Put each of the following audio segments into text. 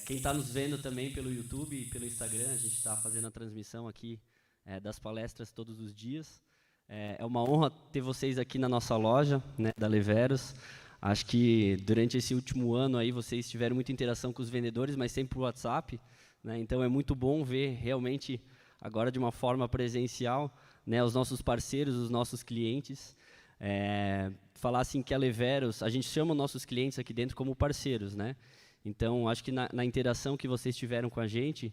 Quem está nos vendo também pelo YouTube e pelo Instagram, a gente está fazendo a transmissão aqui das palestras todos os dias. É uma honra ter vocês aqui na nossa loja, né, da Leveros. Acho que durante esse último ano aí vocês tiveram muita interação com os vendedores, mas sempre por WhatsApp, né, então é muito bom ver realmente agora de uma forma presencial, né, os nossos parceiros, os nossos clientes. Falar assim que a Leveros, a gente chama os nossos clientes aqui dentro como parceiros, né? Então, acho que na interação que vocês tiveram com a gente,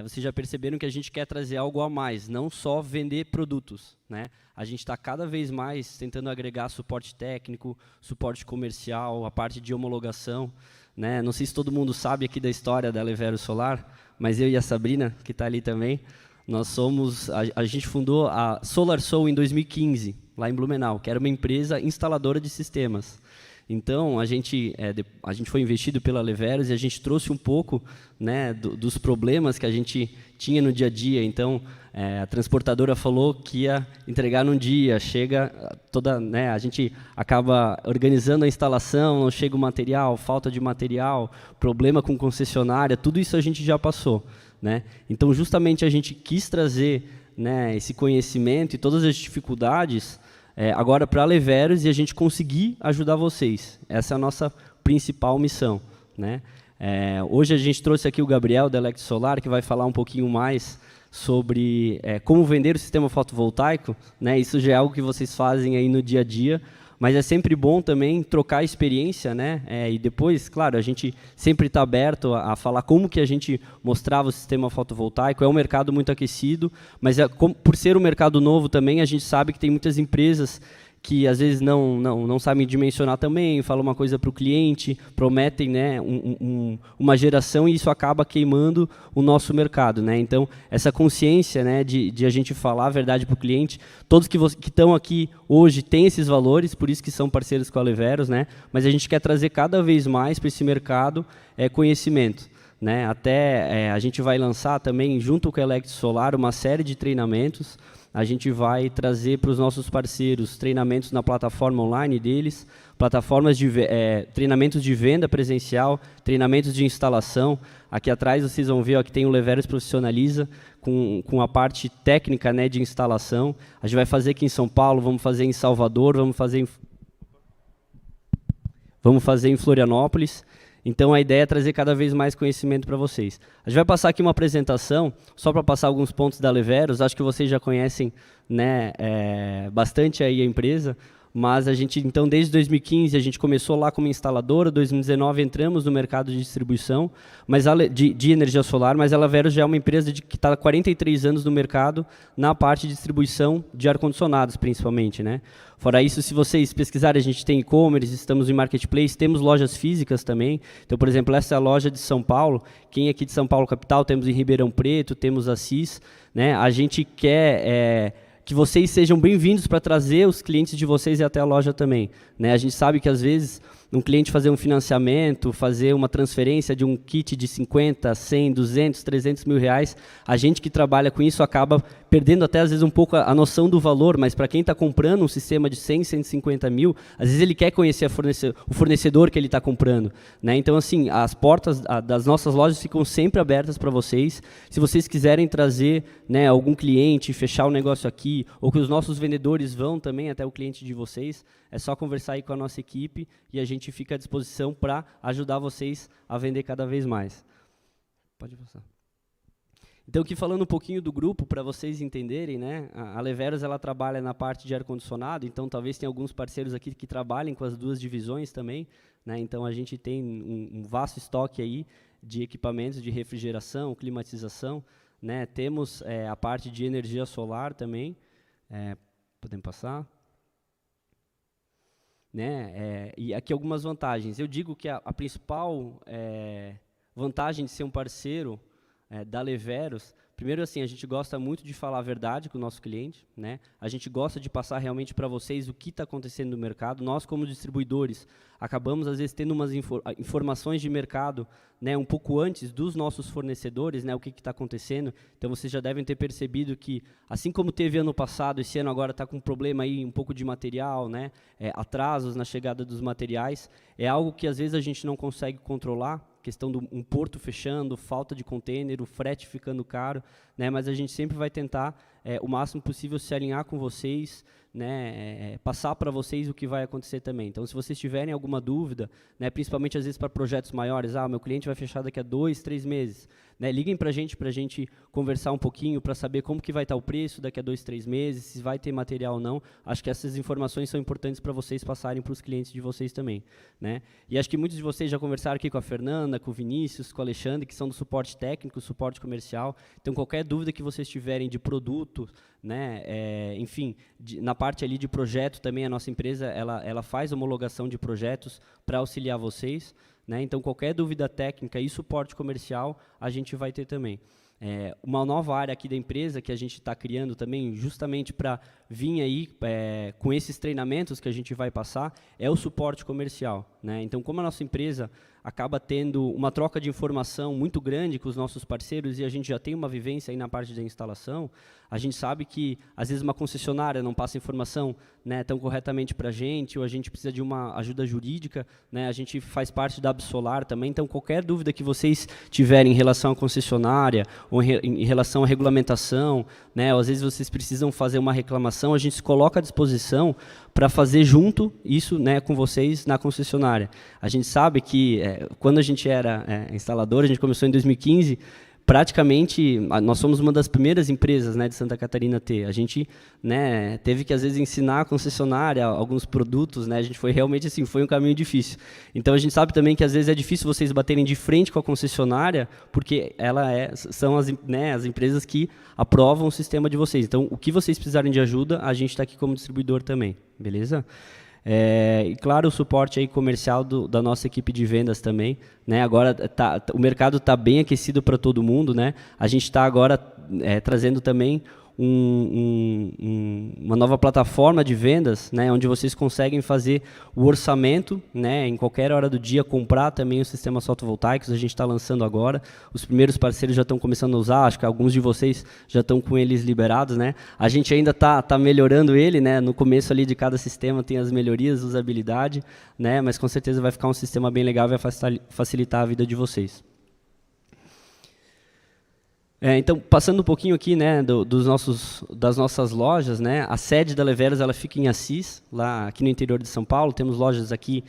vocês já perceberam que a gente quer trazer algo a mais, não só vender produtos, né? A gente está cada vez mais tentando agregar suporte técnico, suporte comercial, a parte de homologação, né? Não sei se todo mundo sabe aqui da história da Leveros Solar, mas eu e a Sabrina, que está ali também, nós somos, a gente fundou a SolarSol em 2015, lá em Blumenau, que era uma empresa instaladora de sistemas. Então, a gente foi investido pela Leveros e a gente trouxe um pouco, né, dos problemas que a gente tinha no dia a dia. Então, a transportadora falou que ia entregar num dia, chega toda, né, a gente acaba organizando a instalação, não chega o material, falta de material, problema com concessionária, tudo isso a gente já passou, né? Então, justamente a gente quis trazer, né, esse conhecimento e todas as dificuldades agora para a Leveros e a gente conseguir ajudar vocês. Essa é a nossa principal missão, né? Hoje a gente trouxe aqui o Gabriel da Elect Solar, que vai falar um pouquinho mais sobre como vender o sistema fotovoltaico, né? Isso já é algo que vocês fazem aí no dia a dia, mas é sempre bom também trocar experiência, né? E depois, claro, a gente sempre está aberto a falar como que a gente mostrava o sistema fotovoltaico. É um mercado muito aquecido, mas por ser um mercado novo também, a gente sabe que tem muitas empresas que às vezes não sabem dimensionar também, falam uma coisa para o cliente, prometem, né, uma geração e isso acaba queimando o nosso mercado, né? Então, essa consciência, né, de a gente falar a verdade para o cliente, todos que estão aqui hoje têm esses valores, por isso que são parceiros com a Leveros, né? Mas a gente quer trazer cada vez mais para esse mercado conhecimento, né? Até a gente vai lançar também, junto com a Elect Solar, uma série de treinamentos. A gente vai trazer para os nossos parceiros treinamentos na plataforma online deles, treinamentos de venda presencial, treinamentos de instalação. Aqui atrás vocês vão ver ó, que tem o Leveros Profissionaliza, com a parte técnica, né, de instalação. A gente vai fazer aqui em São Paulo, vamos fazer em Salvador, vamos fazer em Florianópolis. Então, a ideia é trazer cada vez mais conhecimento para vocês. A gente vai passar aqui uma apresentação, só para passar alguns pontos da Leveros. Acho que vocês já conhecem, né, bastante aí a empresa, mas a gente, então, desde 2015, a gente começou lá como instaladora, 2019 entramos no mercado de distribuição de energia solar, mas a Leveros já é uma empresa que está há 43 anos no mercado, na parte de distribuição de ar-condicionados, principalmente, né? Fora isso, se vocês pesquisarem, a gente tem e-commerce, estamos em marketplace, temos lojas físicas também. Então, por exemplo, essa é a loja de São Paulo. Quem é aqui de São Paulo capital, temos em Ribeirão Preto, temos Assis, né? A gente quer que vocês sejam bem-vindos para trazer os clientes de vocês até a loja também, né? A gente sabe que, às vezes, um cliente fazer um financiamento, fazer uma transferência de um kit de 50, 100, 200, 300 mil reais, a gente que trabalha com isso acaba perdendo até, às vezes, um pouco a noção do valor, mas para quem está comprando um sistema de 100, 150 mil, às vezes ele quer conhecer o fornecedor que ele está comprando, né? Então, assim, as portas das nossas lojas ficam sempre abertas para vocês. Se vocês quiserem trazer, né, algum cliente, fechar um negócio aqui, ou que os nossos vendedores vão também até o cliente de vocês, é só conversar aí com a nossa equipe e a gente fica à disposição para ajudar vocês a vender cada vez mais. Pode passar. Então, aqui falando um pouquinho do grupo, para vocês entenderem, né, a Leveros ela trabalha na parte de ar-condicionado, então talvez tenha alguns parceiros aqui que trabalhem com as duas divisões também, né, então a gente tem um vasto estoque aí de equipamentos de refrigeração, climatização, né, temos a parte de energia solar também, podemos passar? Né, e aqui algumas vantagens. Eu digo que a principal vantagem de ser um parceiro da Leveros, primeiro, assim, a gente gosta muito de falar a verdade com o nosso cliente, né? A gente gosta de passar realmente para vocês o que está acontecendo no mercado. Nós, como distribuidores, acabamos, às vezes, tendo umas informações de mercado, né, um pouco antes dos nossos fornecedores, né, o que está acontecendo. Então, vocês já devem ter percebido que, assim como teve ano passado, esse ano agora está com um problema aí, um pouco de material, né, atrasos na chegada dos materiais. É algo que, às vezes, a gente não consegue controlar, questão de um porto fechando, falta de container, o frete ficando caro, né? Mas a gente sempre vai tentar, o máximo possível, se alinhar com vocês, né, passar para vocês o que vai acontecer também. Então, se vocês tiverem alguma dúvida, né, principalmente às vezes para projetos maiores, meu cliente vai fechar daqui a 2, 3 meses, né, liguem para a gente conversar um pouquinho, para saber como que vai estar o preço daqui a 2, 3 meses, se vai ter material ou não. Acho que essas informações são importantes para vocês passarem para os clientes de vocês também, né. E acho que muitos de vocês já conversaram aqui com a Fernanda, com o Vinícius, com o Alexandre, que são do suporte técnico, suporte comercial. Então, qualquer dúvida que vocês tiverem de produto, né, enfim, na parte ali de projeto também, a nossa empresa ela faz homologação de projetos para auxiliar vocês, né? Então, qualquer dúvida técnica e suporte comercial, a gente vai ter também. Uma nova área aqui da empresa que a gente está criando também, justamente para vir aí com esses treinamentos que a gente vai passar, é o suporte comercial, né? Então, como a nossa empresa acaba tendo uma troca de informação muito grande com os nossos parceiros e a gente já tem uma vivência aí na parte da instalação, a gente sabe que, às vezes, uma concessionária não passa informação, né, tão corretamente para a gente, ou a gente precisa de uma ajuda jurídica, né, a gente faz parte da Absolar também, então qualquer dúvida que vocês tiverem em relação à concessionária, ou em relação à regulamentação, né, ou às vezes vocês precisam fazer uma reclamação, a gente se coloca à disposição para fazer junto isso, né, com vocês na concessionária. A gente sabe que, quando a gente era instalador, a gente começou em 2015, praticamente, nós somos uma das primeiras empresas, né, de Santa Catarina a ter. A gente, né, teve que, às vezes, ensinar a concessionária alguns produtos, né, a gente foi realmente assim, foi um caminho difícil. Então, a gente sabe também que, às vezes, é difícil vocês baterem de frente com a concessionária, porque são as empresas que aprovam o sistema de vocês. Então, o que vocês precisarem de ajuda, a gente está aqui como distribuidor também, beleza? E claro, o suporte aí comercial da nossa equipe de vendas também, né? Agora o mercado está bem aquecido para todo mundo, né? A gente está agora trazendo também uma nova plataforma de vendas, né, onde vocês conseguem fazer o orçamento, né, em qualquer hora do dia, comprar também os sistemas fotovoltaicos. A gente está lançando agora, os primeiros parceiros já estão começando a usar, acho que alguns de vocês já estão com eles liberados, né. A gente ainda está melhorando ele, né, no começo ali de cada sistema tem as melhorias, usabilidade, né, mas com certeza vai ficar um sistema bem legal e vai facilitar a vida de vocês. Então, passando um pouquinho aqui, né, das nossas lojas, né, a sede da Leveros ela fica em Assis, lá aqui no interior de São Paulo. Temos lojas aqui,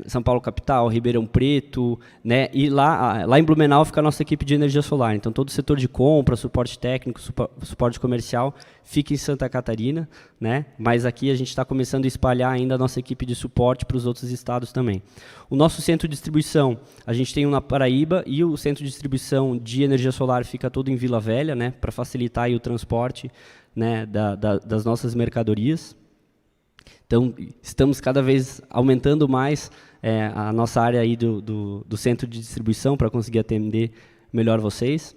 São Paulo capital, Ribeirão Preto, né, e lá em Blumenau fica a nossa equipe de energia solar. Então, todo o setor de compra, suporte técnico, suporte comercial fica em Santa Catarina, né, mas aqui a gente está começando a espalhar ainda a nossa equipe de suporte para os outros estados também. O nosso centro de distribuição, a gente tem um na Paraíba e o centro de distribuição de energia solar fica todo em Vila Velha, né, para facilitar aí o transporte, né, das nossas mercadorias. Então, estamos cada vez aumentando mais a nossa área aí do centro de distribuição para conseguir atender melhor vocês.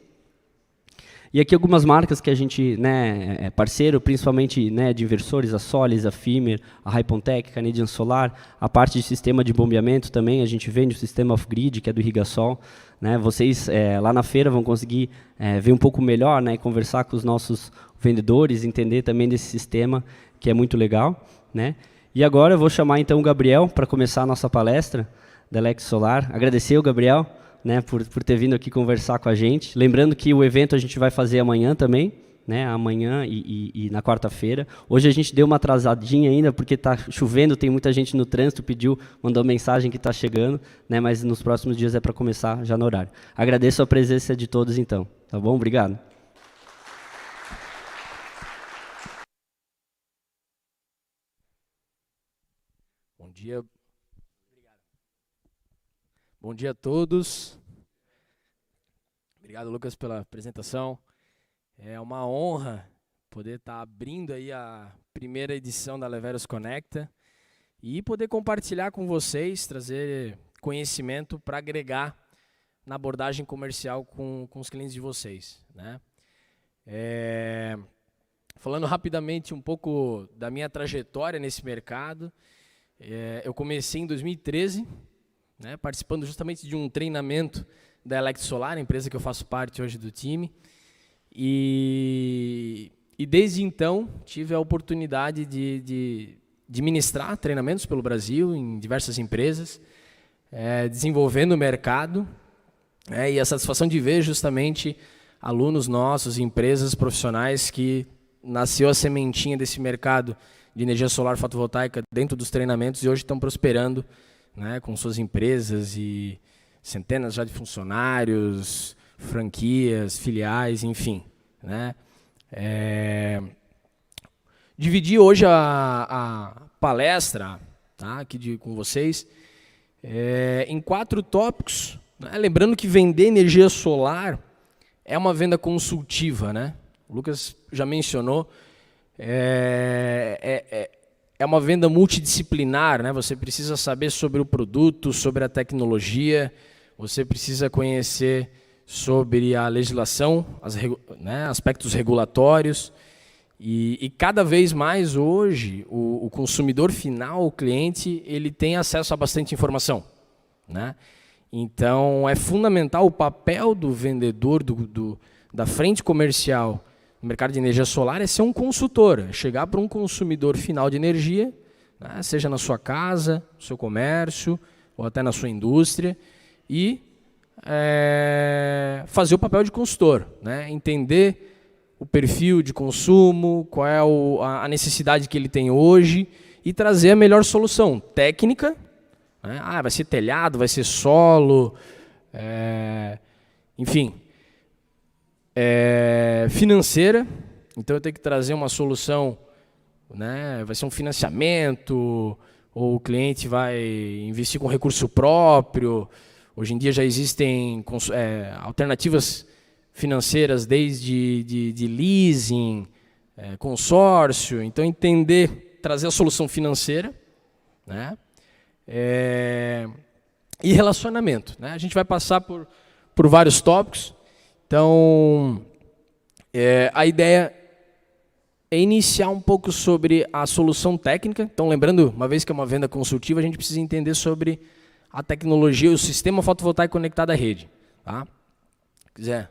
E aqui algumas marcas que a gente, né, é parceiro, principalmente, né, de inversores, a Solis, a Fimer, a Hypontec, Canadian Solar, a parte de sistema de bombeamento também, a gente vende o sistema off-grid, que é do Irrigasol, né, vocês lá na feira vão conseguir ver um pouco melhor, né, conversar com os nossos vendedores, entender também desse sistema, que é muito legal, né. E agora eu vou chamar então o Gabriel para começar a nossa palestra da Lex Solar. Agradecer o Gabriel, né, por ter vindo aqui conversar com a gente. Lembrando que o evento a gente vai fazer amanhã também, né, amanhã e na quarta-feira. Hoje a gente deu uma atrasadinha ainda, porque está chovendo, tem muita gente no trânsito, mandou mensagem que está chegando, né, mas nos próximos dias é para começar já no horário. Agradeço a presença de todos então, tá bom? Obrigado. Bom dia. Bom dia a todos. Obrigado, Lucas, pela apresentação. É uma honra poder estar abrindo aí a primeira edição da Leveros Conecta e poder compartilhar com vocês, trazer conhecimento para agregar na abordagem comercial com os clientes de vocês, né? Falando rapidamente um pouco da minha trajetória nesse mercado, eu comecei em 2013, né, participando justamente de um treinamento da Elect Solar, a empresa que eu faço parte hoje do time. E desde então tive a oportunidade de ministrar treinamentos pelo Brasil, em diversas empresas, desenvolvendo o mercado, E a satisfação de ver justamente alunos nossos, empresas profissionais que nasceu a sementinha desse mercado de energia solar fotovoltaica dentro dos treinamentos e hoje estão prosperando, né, com suas empresas e centenas já de funcionários, franquias, filiais, enfim, né. Dividi hoje a palestra, tá, aqui com vocês em 4 tópicos, né, lembrando que vender energia solar é uma venda consultiva, né? O Lucas já mencionou, é uma venda multidisciplinar, né? Você precisa saber sobre o produto, sobre a tecnologia, você precisa conhecer sobre a legislação, né, aspectos regulatórios, e cada vez mais hoje o consumidor final, o cliente, ele tem acesso a bastante informação, né? Então é fundamental o papel do vendedor da frente comercial no mercado de energia solar é ser um consultor, é chegar para um consumidor final de energia, né, seja na sua casa, no seu comércio ou até na sua indústria, e fazer o papel de consultor, né, entender o perfil de consumo, qual é a necessidade que ele tem hoje e trazer a melhor solução técnica, né, vai ser telhado, vai ser solo, enfim, financeira, então eu tenho que trazer uma solução, né, vai ser um financiamento, ou o cliente vai investir com recurso próprio. Hoje em dia já existem alternativas financeiras desde de leasing, consórcio, então entender, trazer a solução financeira, né, e relacionamento, né? A gente vai passar por vários tópicos. Então, a ideia é iniciar um pouco sobre a solução técnica. Então, lembrando, uma vez que é uma venda consultiva, a gente precisa entender sobre a tecnologia e o sistema fotovoltaico conectado à rede. Tá? Se quiser,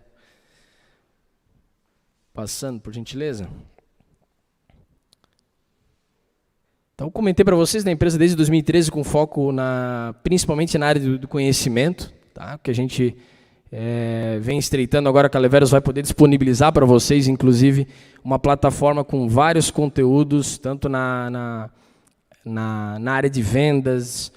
passando, por gentileza. Então, eu comentei para vocês da empresa desde 2013 com foco principalmente na área do conhecimento, tá? Que a gente vem estreitando agora, que a Leveros vai poder disponibilizar para vocês, inclusive, uma plataforma com vários conteúdos, tanto na área de vendas,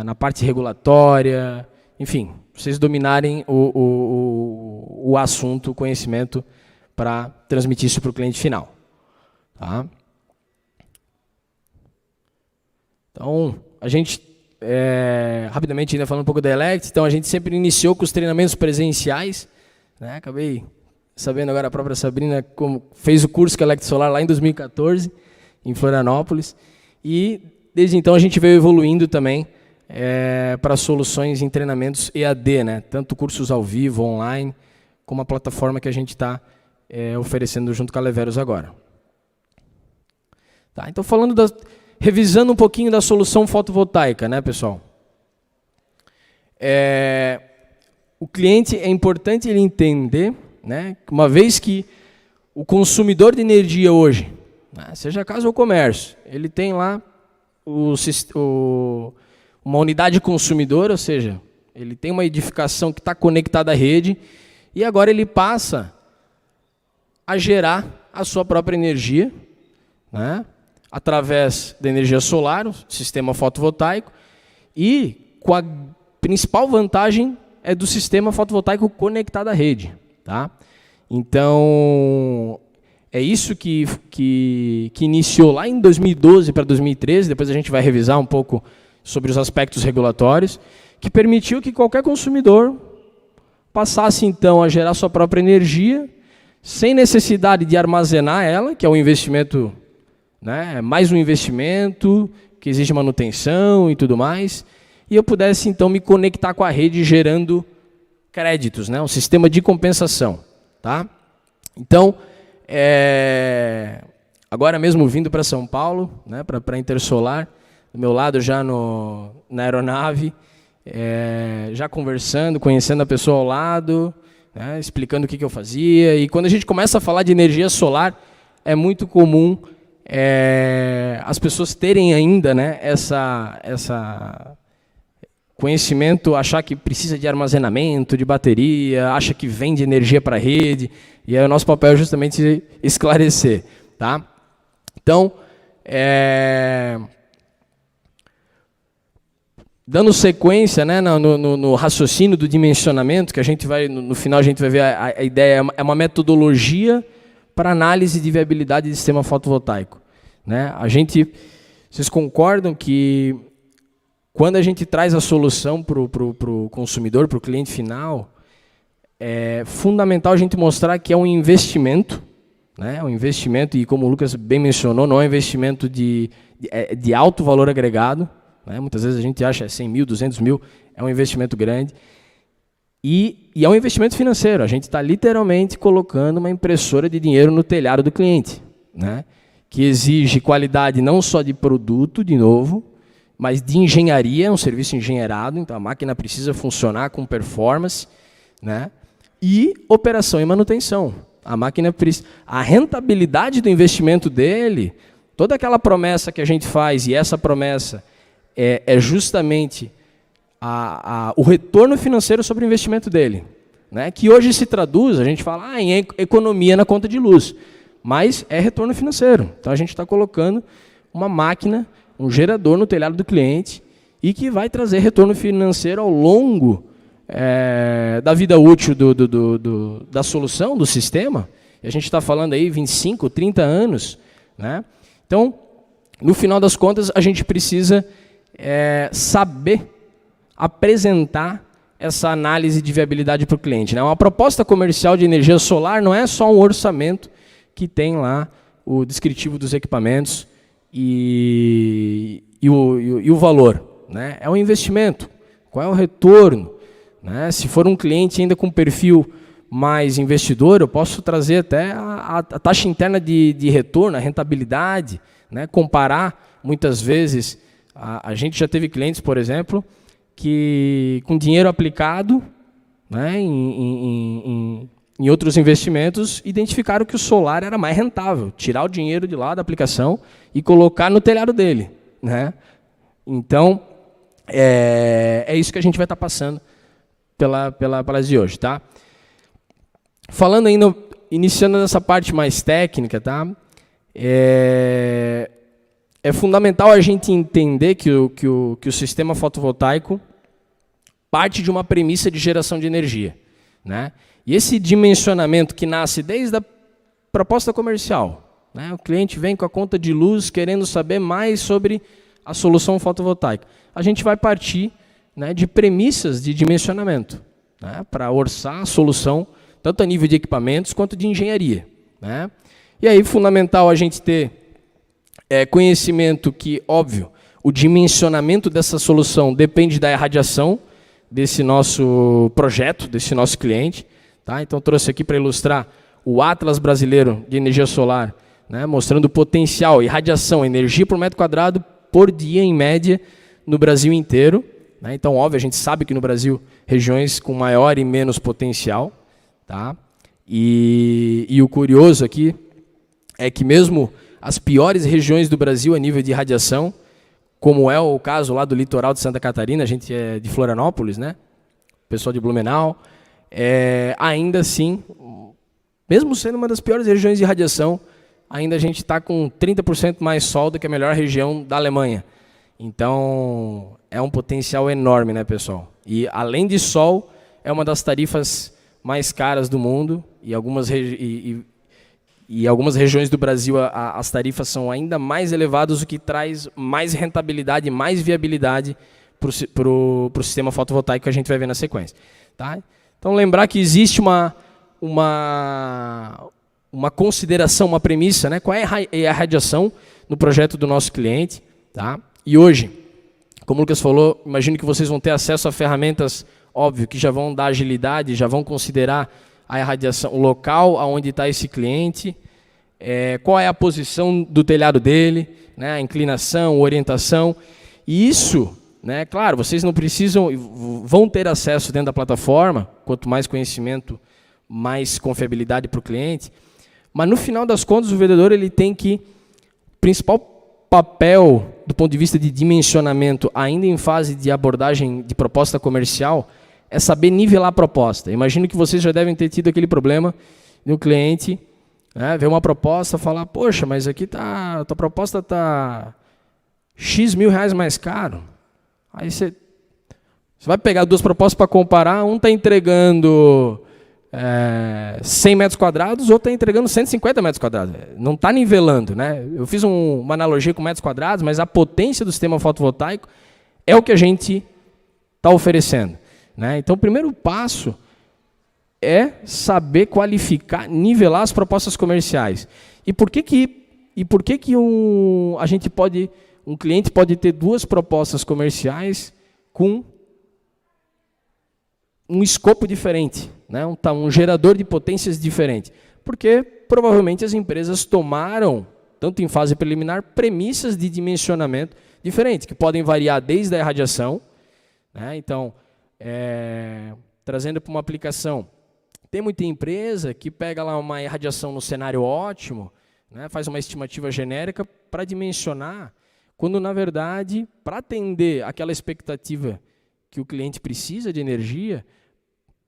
na parte regulatória, enfim, vocês dominarem o assunto, o conhecimento, para transmitir isso para o cliente final. Tá? Então, a gente, rapidamente ainda falando um pouco da Elect, então a gente sempre iniciou com os treinamentos presenciais, né? Acabei sabendo agora, a própria Sabrina fez o curso com a Elect Solar lá em 2014, em Florianópolis, e desde então a gente veio evoluindo também para soluções em treinamentos EAD, né? Tanto cursos ao vivo, online, como a plataforma que a gente está oferecendo junto com a Leveros agora. Tá, então, revisando um pouquinho da solução fotovoltaica, né, pessoal? O cliente, é importante ele entender, né, que uma vez que o consumidor de energia hoje, né, seja casa ou comércio, ele tem lá uma unidade consumidora, ou seja, ele tem uma edificação que está conectada à rede e agora ele passa a gerar a sua própria energia, né, através da energia solar, o sistema fotovoltaico, e com a principal vantagem é do sistema fotovoltaico conectado à rede. Tá? Então, é isso que iniciou lá em 2012 para 2013, depois a gente vai revisar um pouco sobre os aspectos regulatórios, que permitiu que qualquer consumidor passasse então a gerar sua própria energia, sem necessidade de armazenar ela, que é um investimento, né, mais um investimento, que exige manutenção e tudo mais, e eu pudesse então me conectar com a rede gerando créditos, né, um sistema de compensação. Tá? Então, agora mesmo vindo para São Paulo, né, para a Intersolar, do meu lado já na aeronave, já conversando, conhecendo a pessoa ao lado, né, explicando o que eu fazia. E quando a gente começa a falar de energia solar, é muito comum as pessoas terem ainda, né, conhecimento, achar que precisa de armazenamento, de bateria, acha que vende energia para a rede, e aí o nosso papel é justamente esclarecer. Tá? Então, dando sequência, né, no raciocínio do dimensionamento, que a gente vai, no final a gente vai ver a ideia, é uma metodologia para análise de viabilidade de sistema fotovoltaico. Né? Vocês concordam que quando a gente traz a solução para o consumidor, para o cliente final, é fundamental a gente mostrar que é um investimento, né? Um investimento, e como o Lucas bem mencionou, não é um investimento de alto valor agregado, né? Muitas vezes a gente acha 100 mil, 200 mil, é um investimento grande, e é um investimento financeiro. A gente está literalmente colocando uma impressora de dinheiro no telhado do cliente, né? Que exige qualidade não só de produto, de novo, mas de engenharia, um serviço engenheirado, então a máquina precisa funcionar com performance, né? E operação e manutenção. A máquina precisa, a rentabilidade do investimento dele, toda aquela promessa que a gente faz, e essa promessa é justamente o retorno financeiro sobre o investimento dele, né? Que hoje se traduz, a gente fala em economia na conta de luz, mas é retorno financeiro. Então a gente está colocando uma máquina, um gerador no telhado do cliente e que vai trazer retorno financeiro ao longo da vida útil da solução, do sistema. E a gente está falando aí 25, 30 anos. Né? Então, no final das contas, a gente precisa saber apresentar essa análise de viabilidade para o cliente. Né? Uma proposta comercial de energia solar não é só um orçamento que tem lá o descritivo dos equipamentos e o valor, né? É um investimento. Qual é o retorno? Né? Se for um cliente ainda com perfil mais investidor, eu posso trazer até a taxa interna de retorno, a rentabilidade, né? Comparar, muitas vezes, a gente já teve clientes, por exemplo, que com dinheiro aplicado, né, em outros investimentos, identificaram que o solar era mais rentável, tirar o dinheiro de lá da aplicação e colocar no telhado dele. Né? Então, é isso que a gente vai estar passando pela palestra de hoje. Tá? Falando ainda, iniciando nessa parte mais técnica, tá? É fundamental a gente entender que o sistema fotovoltaico parte de uma premissa de geração de energia. Né? E esse dimensionamento que nasce desde a proposta comercial, né? O cliente vem com a conta de luz querendo saber mais sobre a solução fotovoltaica. A gente vai partir, né, de premissas de dimensionamento, né, para orçar a solução, tanto a nível de equipamentos quanto de engenharia. Né? E aí, fundamental a gente ter conhecimento que, óbvio, o dimensionamento dessa solução depende da irradiação desse nosso projeto, desse nosso cliente. Tá? Então, trouxe aqui para ilustrar o Atlas Brasileiro de Energia Solar, né, mostrando o potencial, irradiação, energia por metro quadrado por dia, em média, no Brasil inteiro. Né? Então, óbvio, a gente sabe que no Brasil, regiões com maior e menos potencial. Tá? E o curioso aqui é que mesmo as piores regiões do Brasil a nível de radiação, como é o caso lá do litoral de Santa Catarina, a gente é de Florianópolis, né? Pessoal de Blumenau, ainda assim, mesmo sendo uma das piores regiões de radiação, ainda a gente está com 30% mais sol do que a melhor região da Alemanha. Então, é um potencial enorme, né, pessoal? E, além de sol, é uma das tarifas mais caras do mundo, e algumas regiões do Brasil as tarifas são ainda mais elevadas, o que traz mais rentabilidade, mais viabilidade para o sistema fotovoltaico que a gente vai ver na sequência. Tá? Então, lembrar que existe uma consideração, uma premissa, né? Qual é a radiação no projeto do nosso cliente. Tá? E hoje, como o Lucas falou, imagino que vocês vão ter acesso a ferramentas, óbvio, que já vão dar agilidade, já vão considerar a irradiação, o local onde está esse cliente, qual é a posição do telhado dele, né, a inclinação, orientação. E isso, né, claro, vocês não precisam, vão ter acesso dentro da plataforma, quanto mais conhecimento, mais confiabilidade para o cliente. Mas no final das contas, o vendedor ele tem que, principal papel, do ponto de vista de dimensionamento, ainda em fase de abordagem de proposta comercial, é saber nivelar a proposta. Imagino que vocês já devem ter tido aquele problema de um cliente, né, ver uma proposta, falar, poxa, mas aqui a tua proposta está X mil reais mais caro. Aí você vai pegar duas propostas para comparar, um está entregando 100 metros quadrados, o outro está entregando 150 metros quadrados. Não está nivelando, né? Eu fiz uma analogia com metros quadrados, mas a potência do sistema fotovoltaico é o que a gente está oferecendo, né? Então, o primeiro passo é saber qualificar, nivelar as propostas comerciais. E por que um cliente pode ter duas propostas comerciais com um escopo diferente, né? Um gerador de potências diferente? Porque provavelmente as empresas tomaram, tanto em fase preliminar, premissas de dimensionamento diferentes, que podem variar desde a irradiação, né? Então, trazendo para uma aplicação, tem muita empresa que pega lá uma irradiação no cenário ótimo, né? Faz uma estimativa genérica para dimensionar, quando, na verdade, para atender aquela expectativa que o cliente precisa de energia,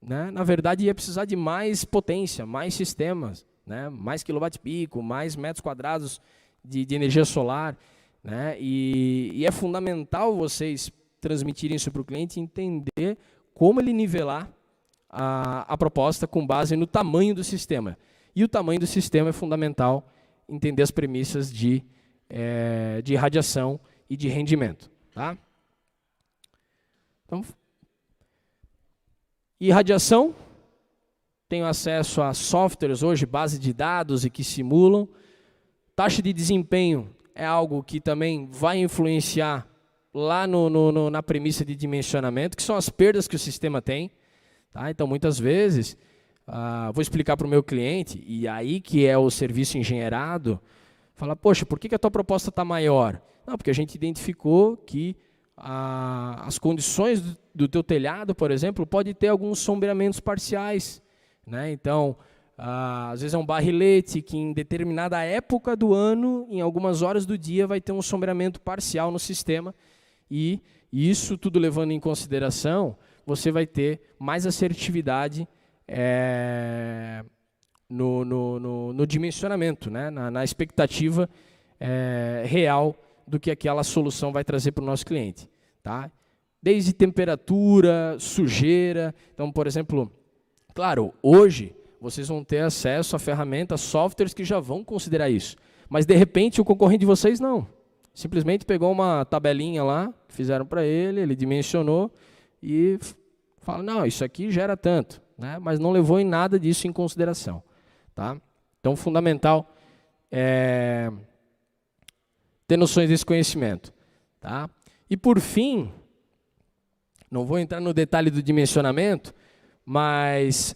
né, na verdade, ia precisar de mais potência, mais sistemas, né, mais quilowatt-pico, mais metros quadrados de energia solar, né, e é fundamental vocês transmitirem isso para o cliente e entender como ele nivelar a proposta com base no tamanho do sistema. E o tamanho do sistema é fundamental entender as premissas de irradiação e de rendimento. Tá? Então, irradiação, tenho acesso a softwares hoje, base de dados e que simulam. Taxa de desempenho é algo que também vai influenciar lá na premissa de dimensionamento, que são as perdas que o sistema tem. Tá? Então, muitas vezes, vou explicar para o meu cliente, e aí que é o serviço engenheirado, fala, poxa, por que a tua proposta está maior? Não, porque a gente identificou que as condições do teu telhado, por exemplo, pode ter alguns sombreamentos parciais, né? Então, às vezes é um barrilete que em determinada época do ano, em algumas horas do dia, vai ter um sombreamento parcial no sistema, e isso tudo levando em consideração, você vai ter mais assertividade no dimensionamento, né? Na expectativa real do que aquela solução vai trazer para o nosso cliente. Tá? Desde temperatura, sujeira. Então, por exemplo, claro, hoje vocês vão ter acesso a ferramentas, softwares que já vão considerar isso. Mas, de repente, o concorrente de vocês não. Simplesmente pegou uma tabelinha lá, que fizeram para ele dimensionou e fala, não, isso aqui gera tanto, né? Mas não levou em nada disso em consideração. Tá? Então, fundamental ter noções desse conhecimento. Tá? E, por fim, não vou entrar no detalhe do dimensionamento, mas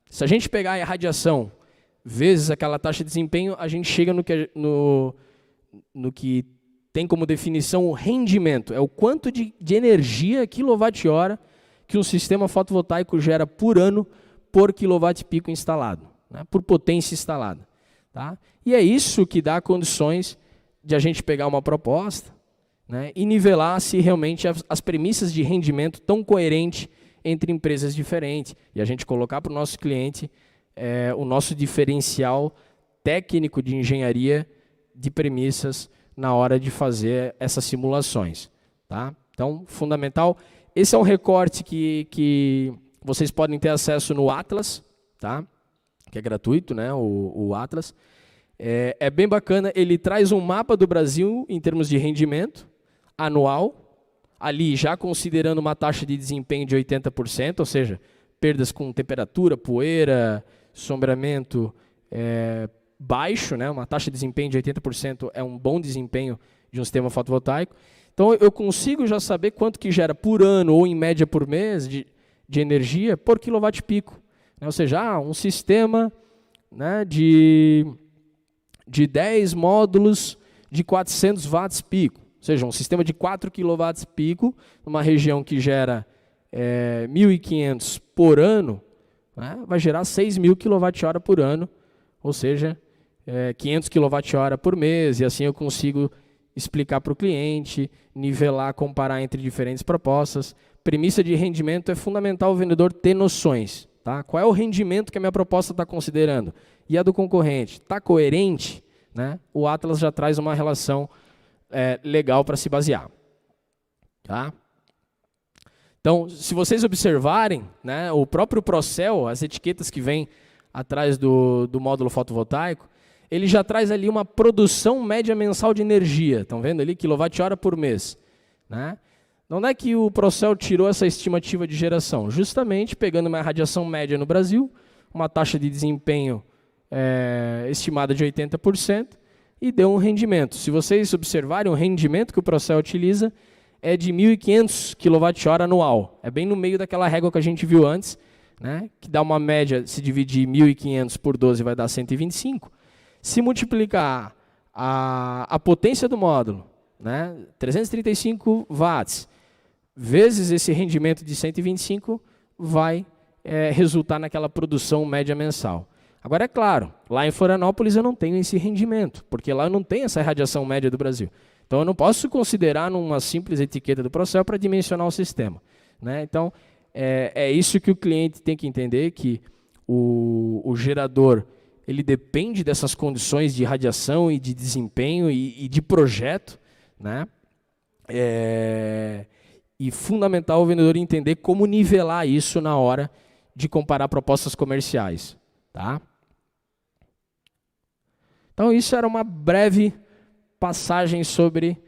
se a gente pegar a irradiação vezes aquela taxa de desempenho, a gente chega no que tem como definição o rendimento. É o quanto de energia, quilowatt-hora, que um sistema fotovoltaico gera por ano por quilowatt-pico instalado, né? Por potência instalada. Tá? E é isso que dá condições de a gente pegar uma proposta, né, e nivelar se realmente as premissas de rendimento estão coerentes entre empresas diferentes. E a gente colocar para o nosso cliente o nosso diferencial técnico de engenharia de premissas na hora de fazer essas simulações. Tá? Então, fundamental. Esse é um recorte que vocês podem ter acesso no Atlas, tá? Que é gratuito, né? O Atlas. É bem bacana, ele traz um mapa do Brasil em termos de rendimento anual, ali já considerando uma taxa de desempenho de 80%, ou seja, perdas com temperatura, poeira, sombreamento baixo, né? Uma taxa de desempenho de 80% é um bom desempenho de um sistema fotovoltaico. Então, eu consigo já saber quanto que gera por ano ou em média por mês de energia por quilowatt-pico. Ou seja, um sistema, né, de 10 módulos de 400 watts pico. Ou seja, um sistema de 4 kW pico, numa região que gera 1.500 por ano, né, vai gerar 6.000 kWh por ano. Ou seja, 500 kWh por mês, e assim eu consigo explicar para o cliente, nivelar, comparar entre diferentes propostas. Premissa de rendimento é fundamental o vendedor ter noções. Tá? Qual é o rendimento que a minha proposta está considerando? E a do concorrente? Está coerente? Né? O Atlas já traz uma relação legal para se basear. Tá? Então, se vocês observarem, né, o próprio Procel, as etiquetas que vêm atrás do módulo fotovoltaico, ele já traz ali uma produção média mensal de energia. Estão vendo ali? Quilowatt-hora por mês. Né? De onde é que o Procel tirou essa estimativa de geração? Justamente pegando uma radiação média no Brasil, uma taxa de desempenho estimada de 80%, e deu um rendimento. Se vocês observarem, o rendimento que o Procel utiliza é de 1.500 kWh anual. É bem no meio daquela régua que a gente viu antes, né, que dá uma média, se dividir 1.500 por 12 vai dar 125. Se multiplicar a potência do módulo, né, 335 watts, vezes esse rendimento de 125, vai resultar naquela produção média mensal. Agora, é claro, lá em Florianópolis eu não tenho esse rendimento, porque lá eu não tenho essa radiação média do Brasil. Então, eu não posso considerar numa simples etiqueta do Procel para dimensionar o sistema. Né? Então, é isso que o cliente tem que entender, que o gerador ele depende dessas condições de radiação e de desempenho e de projeto. Né? E fundamental o vendedor entender como nivelar isso na hora de comparar propostas comerciais. Tá? Então, isso era uma breve passagem sobre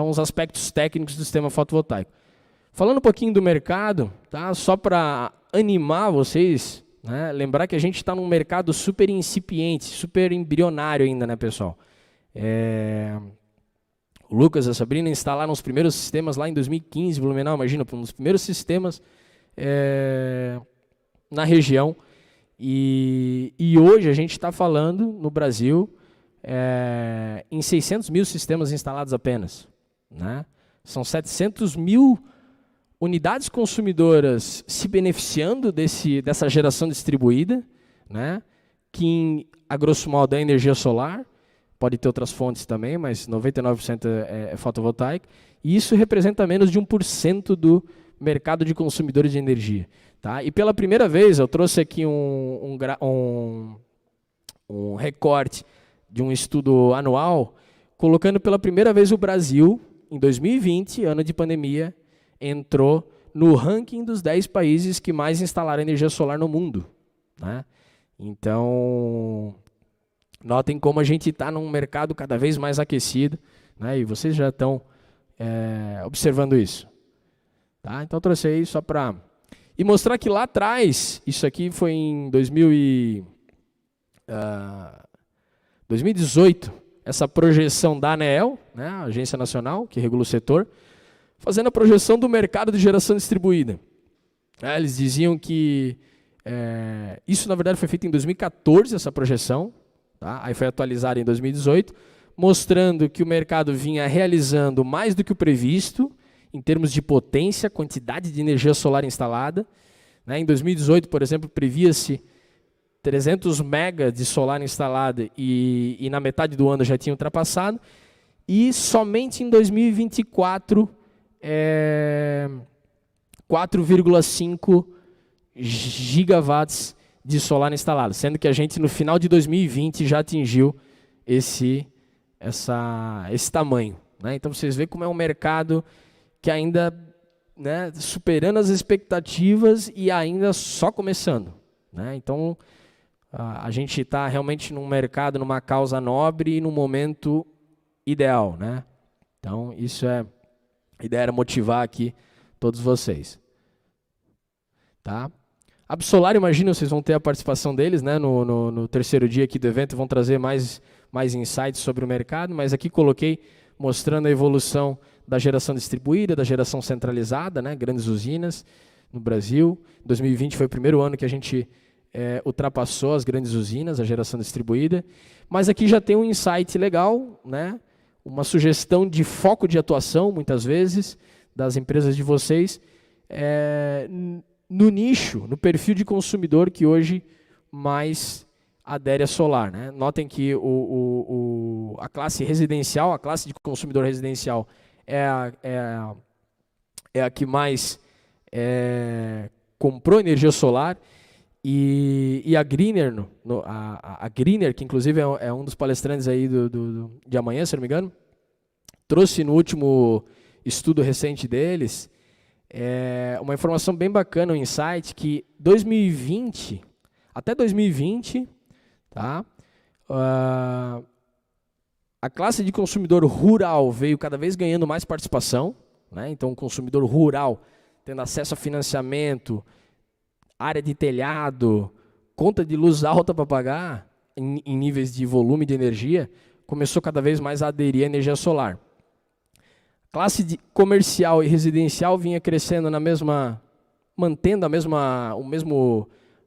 uns aspectos técnicos do sistema fotovoltaico. Falando um pouquinho do mercado, tá? Só para animar vocês, né? Lembrar que a gente está num mercado super incipiente, super embrionário ainda, né, pessoal? O Lucas e a Sabrina instalaram os primeiros sistemas lá em 2015, Blumenau, imagina, um dos primeiros sistemas na região. E hoje a gente está falando no Brasil em 600 mil sistemas instalados apenas. Né? São 700 mil unidades consumidoras se beneficiando dessa geração distribuída, né? Que, a grosso modo, é energia solar, pode ter outras fontes também, mas 99% é fotovoltaica, e isso representa menos de 1% do mercado de consumidores de energia. Tá? E pela primeira vez, eu trouxe aqui um recorte de um estudo anual, colocando pela primeira vez o Brasil, em 2020, ano de pandemia, entrou no ranking dos 10 países que mais instalaram energia solar no mundo. Né? Então, notem como a gente está num mercado cada vez mais aquecido, né? E vocês já estão observando isso. Tá? Então, trouxe aí só para... E mostrar que lá atrás, isso aqui foi em 2018, essa projeção da ANEEL, né, a Agência Nacional, que regula o setor, fazendo a projeção do mercado de geração distribuída. Eles diziam que... isso, na verdade, foi feito em 2014, essa projeção, tá? Aí foi atualizada em 2018, mostrando que o mercado vinha realizando mais do que o previsto, em termos de potência, quantidade de energia solar instalada. Né? Em 2018, por exemplo, previa-se 300 mega de solar instalada e na metade do ano já tinha ultrapassado. E somente em 2024, 4,5 gigawatts de solar instalado, sendo que a gente no final de 2020 já atingiu esse tamanho. Né? Então vocês veem como é um mercado que ainda, né, superando as expectativas e ainda só começando. Né? Então a gente está realmente num mercado, numa causa nobre e num momento ideal. Né? Então a ideia era motivar aqui todos vocês. Tá? Absolar, imagino, vocês vão ter a participação deles, né, no terceiro dia aqui do evento, vão trazer mais insights sobre o mercado, mas aqui coloquei mostrando a evolução da geração distribuída, da geração centralizada, né, grandes usinas no Brasil. 2020 foi o primeiro ano que a gente ultrapassou as grandes usinas, a geração distribuída, mas aqui já tem um insight legal, né, uma sugestão de foco de atuação, muitas vezes, das empresas de vocês, no nicho, no perfil de consumidor que hoje mais adere a solar, né? Notem que a classe residencial, a classe de consumidor residencial é a que mais comprou energia solar, e a Greener, a Greener, que inclusive é um dos palestrantes aí de amanhã, se não me engano, trouxe no último estudo recente deles uma informação bem bacana, um insight, que até 2020, tá? A classe de consumidor rural veio cada vez ganhando mais participação, né? Então, o consumidor rural tendo acesso a financiamento, área de telhado, conta de luz alta para pagar, em níveis de volume de energia, começou cada vez mais a aderir à energia solar. Classe de comercial e residencial vinha crescendo mantendo a mesma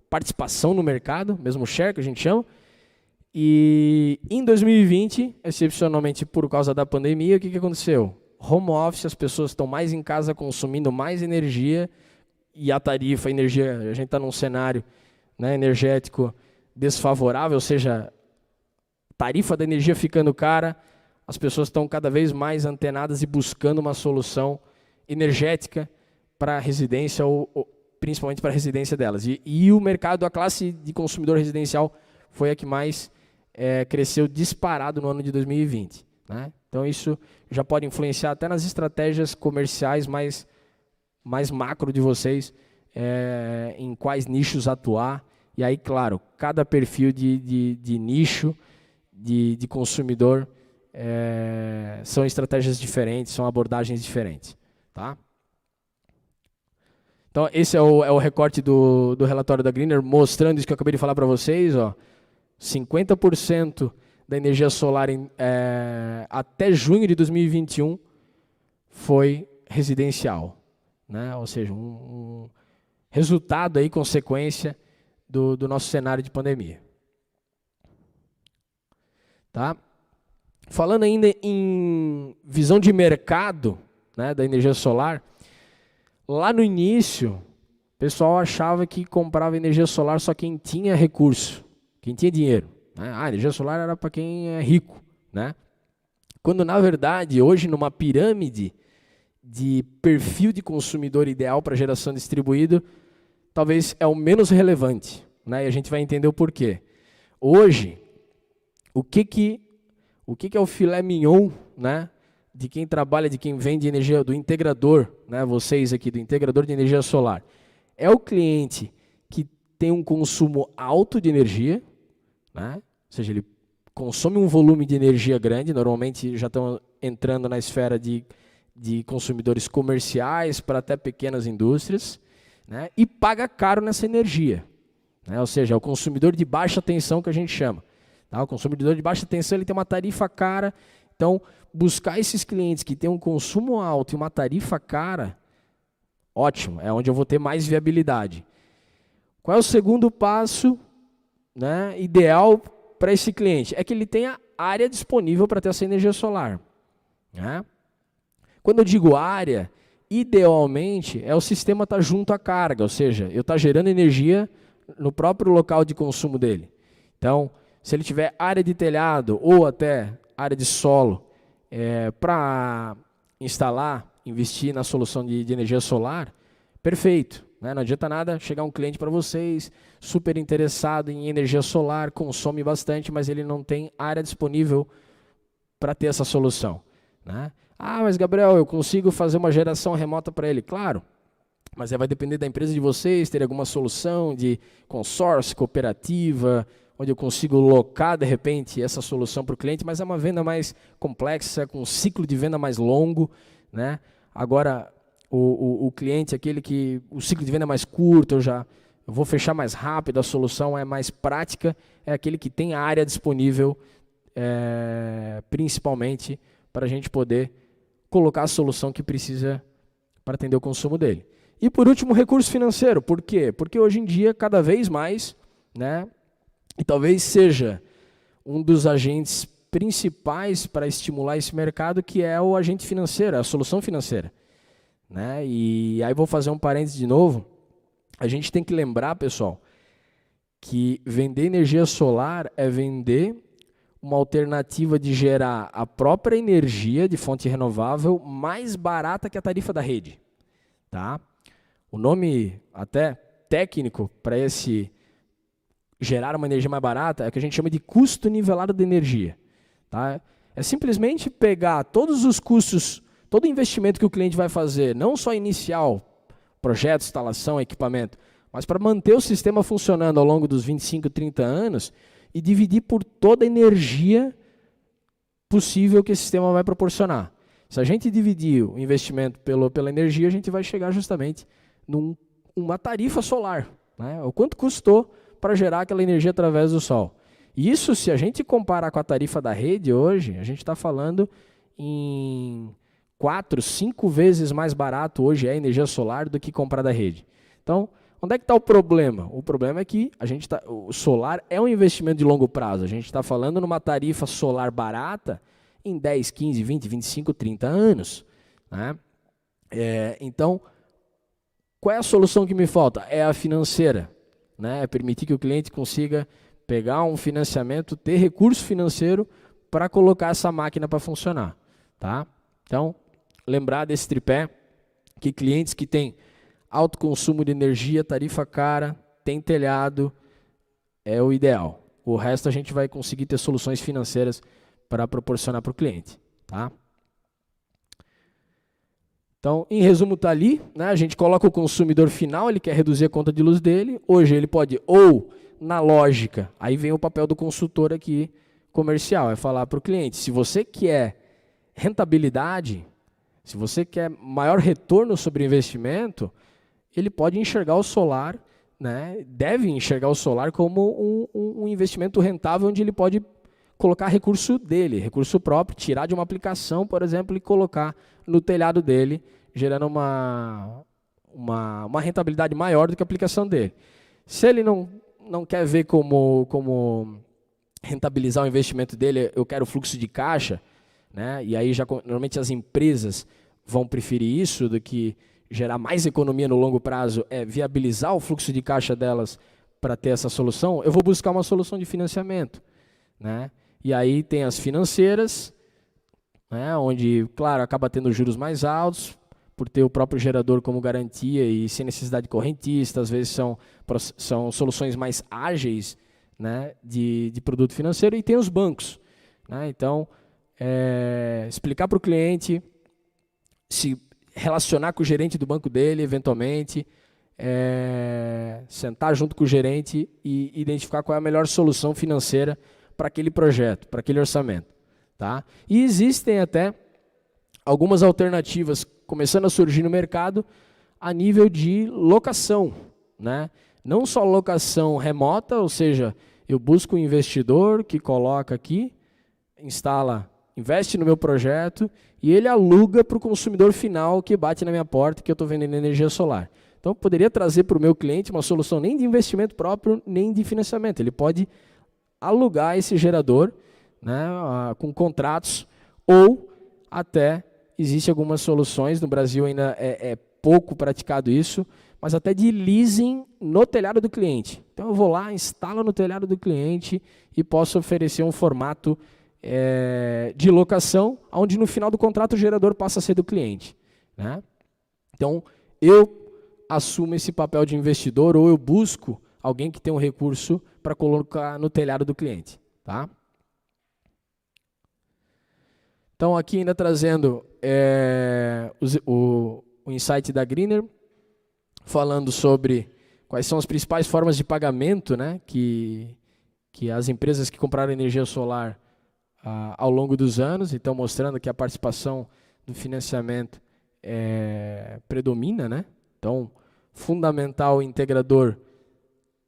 participação no mercado, mesmo share que a gente chama. E em 2020, excepcionalmente por causa da pandemia, o que aconteceu? Home office, as pessoas estão mais em casa consumindo mais energia, e a tarifa, a energia, a gente está num cenário, né, energético desfavorável, ou seja, tarifa da energia ficando cara, as pessoas estão cada vez mais antenadas e buscando uma solução energética para a residência, ou principalmente para a residência delas. E o mercado, a classe de consumidor residencial foi a que mais cresceu disparado no ano de 2020. Né? Então isso já pode influenciar até nas estratégias comerciais mais macro de vocês, em quais nichos atuar. E aí, claro, cada perfil de nicho, de consumidor, são estratégias diferentes, são abordagens diferentes. Tá? Então, esse é o recorte do relatório da Greener, mostrando isso que eu acabei de falar para vocês. 50% da energia solar até junho de 2021 foi residencial. Né? Ou seja, um resultado aí, consequência do nosso cenário de pandemia. Tá? Falando ainda em visão de mercado, né, da energia solar, lá no início, o pessoal achava que comprava energia solar só quem tinha recurso, quem tinha dinheiro. Né? A energia solar era para quem é rico. Né? Quando, na verdade, hoje, numa pirâmide de perfil de consumidor ideal para geração distribuída, talvez é o menos relevante. Né? E a gente vai entender o porquê. Hoje, o que é o filé mignon, né, de quem trabalha, de quem vende energia, do integrador, né, vocês aqui, do integrador de energia solar? É o cliente que tem um consumo alto de energia, né, ou seja, ele consome um volume de energia grande, normalmente já estão entrando na esfera de consumidores comerciais para até pequenas indústrias, né, e paga caro nessa energia. Né, ou seja, é o consumidor de baixa tensão que a gente chama. Tá? O consumidor de baixa tensão ele tem uma tarifa cara, então buscar esses clientes que têm um consumo alto e uma tarifa cara, ótimo, é onde eu vou ter mais viabilidade. Qual é o segundo passo, né, ideal para esse cliente? É que ele tenha área disponível para ter essa energia solar. Né? Quando eu digo área, idealmente é o sistema estar junto à carga, ou seja, eu estar gerando energia no próprio local de consumo dele. Então, se ele tiver área de telhado ou até área de solo para instalar, investir na solução de energia solar, perfeito. Né? Não adianta nada chegar um cliente para vocês, super interessado em energia solar, consome bastante, mas ele não tem área disponível para ter essa solução. Né? Ah, mas Gabriel, eu consigo fazer uma geração remota para ele. Claro, mas vai depender da empresa de vocês, ter alguma solução de consórcio, cooperativa, onde eu consigo locar, de repente, essa solução para o cliente, mas é uma venda mais complexa, com um ciclo de venda mais longo. Né? Agora, o cliente, aquele que o ciclo de venda é mais curto, eu vou fechar mais rápido, a solução é mais prática, é aquele que tem a área disponível, principalmente, para a gente poder colocar a solução que precisa para atender o consumo dele. E, por último, recurso financeiro. Por quê? Porque hoje em dia, cada vez mais, né, e talvez seja um dos agentes principais para estimular esse mercado, que é o agente financeiro, a solução financeira. Né? E aí vou fazer um parênteses de novo. A gente tem que lembrar, pessoal, que vender energia solar é vender uma alternativa de gerar a própria energia de fonte renovável mais barata que a tarifa da rede. Tá? O nome até técnico para esse gerar uma energia mais barata é o que a gente chama de custo nivelado de energia. Tá? É simplesmente pegar todos os custos, todo o investimento que o cliente vai fazer, não só inicial, projeto, instalação, equipamento, mas para manter o sistema funcionando ao longo dos 25, 30 anos e dividir por toda a energia possível que esse sistema vai proporcionar. Se a gente dividir o investimento pela energia, a gente vai chegar justamente numa tarifa solar. Né? O quanto custou para gerar aquela energia através do sol. Isso, se a gente comparar com a tarifa da rede hoje, a gente está falando em 4, 5 vezes mais barato hoje é a energia solar do que comprar da rede. Então, onde é que está o problema? O problema é que o solar é um investimento de longo prazo. A gente está falando numa tarifa solar barata em 10, 15, 20, 25, 30 anos. Né? Então, qual é a solução que me falta? É a financeira. Né? É permitir que o cliente consiga pegar um financiamento, ter recurso financeiro para colocar essa máquina para funcionar. Tá? Então, lembrar desse tripé, que clientes que têm alto consumo de energia, tarifa cara, tem telhado, é o ideal. O resto a gente vai conseguir ter soluções financeiras para proporcionar para o cliente. Tá? Então, em resumo, está ali, né? A gente coloca o consumidor final, ele quer reduzir a conta de luz dele. Hoje ele pode, ou na lógica, aí vem o papel do consultor aqui comercial, é falar para o cliente, se você quer rentabilidade, se você quer maior retorno sobre o investimento, ele pode enxergar o solar, né? Deve enxergar o solar como um investimento rentável onde ele pode colocar recurso dele, recurso próprio, tirar de uma aplicação, por exemplo, e colocar no telhado dele, gerando uma rentabilidade maior do que a aplicação dele. Se ele não quer ver como rentabilizar o investimento dele, eu quero fluxo de caixa, né? E aí normalmente as empresas vão preferir isso do que gerar mais economia no longo prazo, é viabilizar o fluxo de caixa delas para ter essa solução, eu vou buscar uma solução de financiamento. Né? E aí tem as financeiras, né, onde, claro, acaba tendo juros mais altos, por ter o próprio gerador como garantia e sem necessidade de correntista, às vezes são soluções mais ágeis, né, de produto financeiro, e tem os bancos. Né? Então, explicar para o cliente, se relacionar com o gerente do banco dele, eventualmente, sentar junto com o gerente e identificar qual é a melhor solução financeira para aquele projeto, para aquele orçamento. Tá? E existem até algumas alternativas começando a surgir no mercado a nível de locação. Né? Não só locação remota, ou seja, eu busco um investidor que coloca aqui, investe no meu projeto e ele aluga para o consumidor final que bate na minha porta que eu estou vendendo energia solar. Então, eu poderia trazer para o meu cliente uma solução nem de investimento próprio, nem de financiamento. Ele pode alugar esse gerador, né, com contratos, ou até existem algumas soluções, no Brasil ainda é pouco praticado isso, mas até de leasing no telhado do cliente. Então eu vou lá, instalo no telhado do cliente e posso oferecer um formato de locação, onde no final do contrato o gerador passa a ser do cliente. Né? Então eu assumo esse papel de investidor ou eu busco alguém que tem um recurso para colocar no telhado do cliente. Tá? Então aqui ainda trazendo o insight da Greener, falando sobre quais são as principais formas de pagamento, né, que as empresas que compraram energia solar ao longo dos anos, então mostrando que a participação do financiamento predomina. Né? Então, fundamental o integrador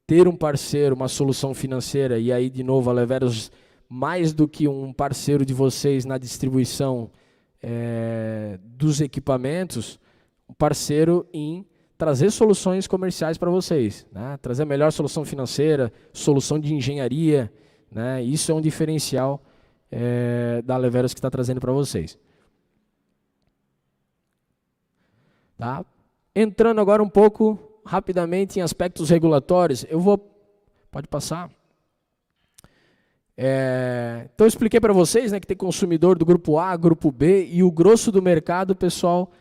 ter um parceiro, uma solução financeira, e aí de novo a Leveros, mais do que um parceiro de vocês na distribuição dos equipamentos, um parceiro em trazer soluções comerciais para vocês, né? Trazer a melhor solução financeira, solução de engenharia, né? Isso é um diferencial da Leveros que está trazendo para vocês. Tá? Entrando agora um pouco rapidamente em aspectos regulatórios, eu vou Pode passar. Então eu expliquei para vocês, né, que tem consumidor do grupo A, grupo B, e o grosso do mercado, pessoal,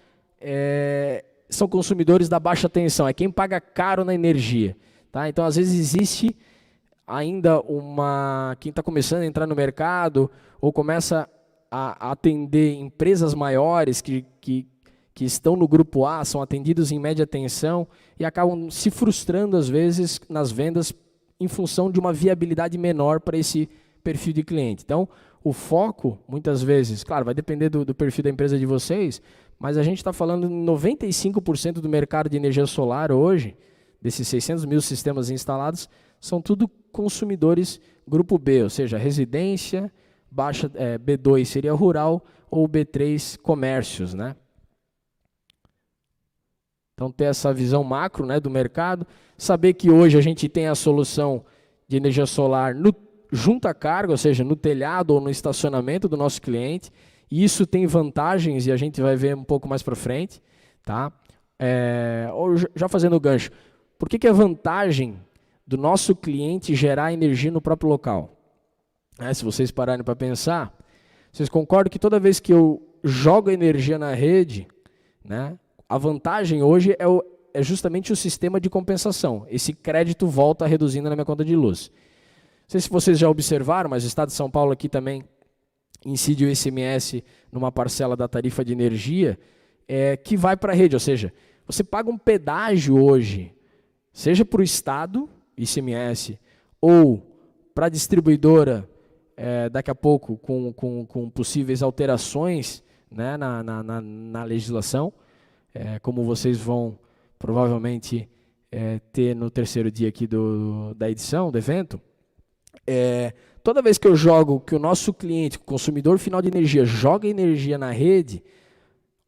são consumidores da baixa tensão, é quem paga caro na energia. Tá? Então, às vezes, existe ainda quem está começando a entrar no mercado ou começa a atender empresas maiores que estão no grupo A, são atendidos em média tensão e acabam se frustrando, às vezes, nas vendas em função de uma viabilidade menor para esse perfil de cliente. Então, o foco, muitas vezes, claro, vai depender do perfil da empresa de vocês, mas a gente está falando de 95% do mercado de energia solar hoje, desses 600 mil sistemas instalados, são tudo consumidores grupo B, ou seja, residência, B2 seria rural, ou B3 comércios, né? Então, ter essa visão macro, né, do mercado, saber que hoje a gente tem a solução de energia solar junto à carga, ou seja, no telhado ou no estacionamento do nosso cliente, e isso tem vantagens e a gente vai ver um pouco mais para frente. Tá? Já fazendo o gancho, por que é vantagem do nosso cliente gerar energia no próprio local? Se vocês pararem para pensar, vocês concordam que toda vez que eu jogo energia na rede, né, a vantagem hoje é justamente o sistema de compensação. Esse crédito volta reduzindo na minha conta de luz. Não sei se vocês já observaram, mas o Estado de São Paulo aqui também incide o ICMS numa parcela da tarifa de energia que vai para a rede. Ou seja, você paga um pedágio hoje, seja para o Estado, ICMS, ou para a distribuidora, daqui a pouco, com possíveis alterações, né, na legislação, como vocês vão provavelmente ter no terceiro dia aqui da edição, do evento. Toda vez que eu jogo, que o nosso cliente, o consumidor final de energia, joga energia na rede,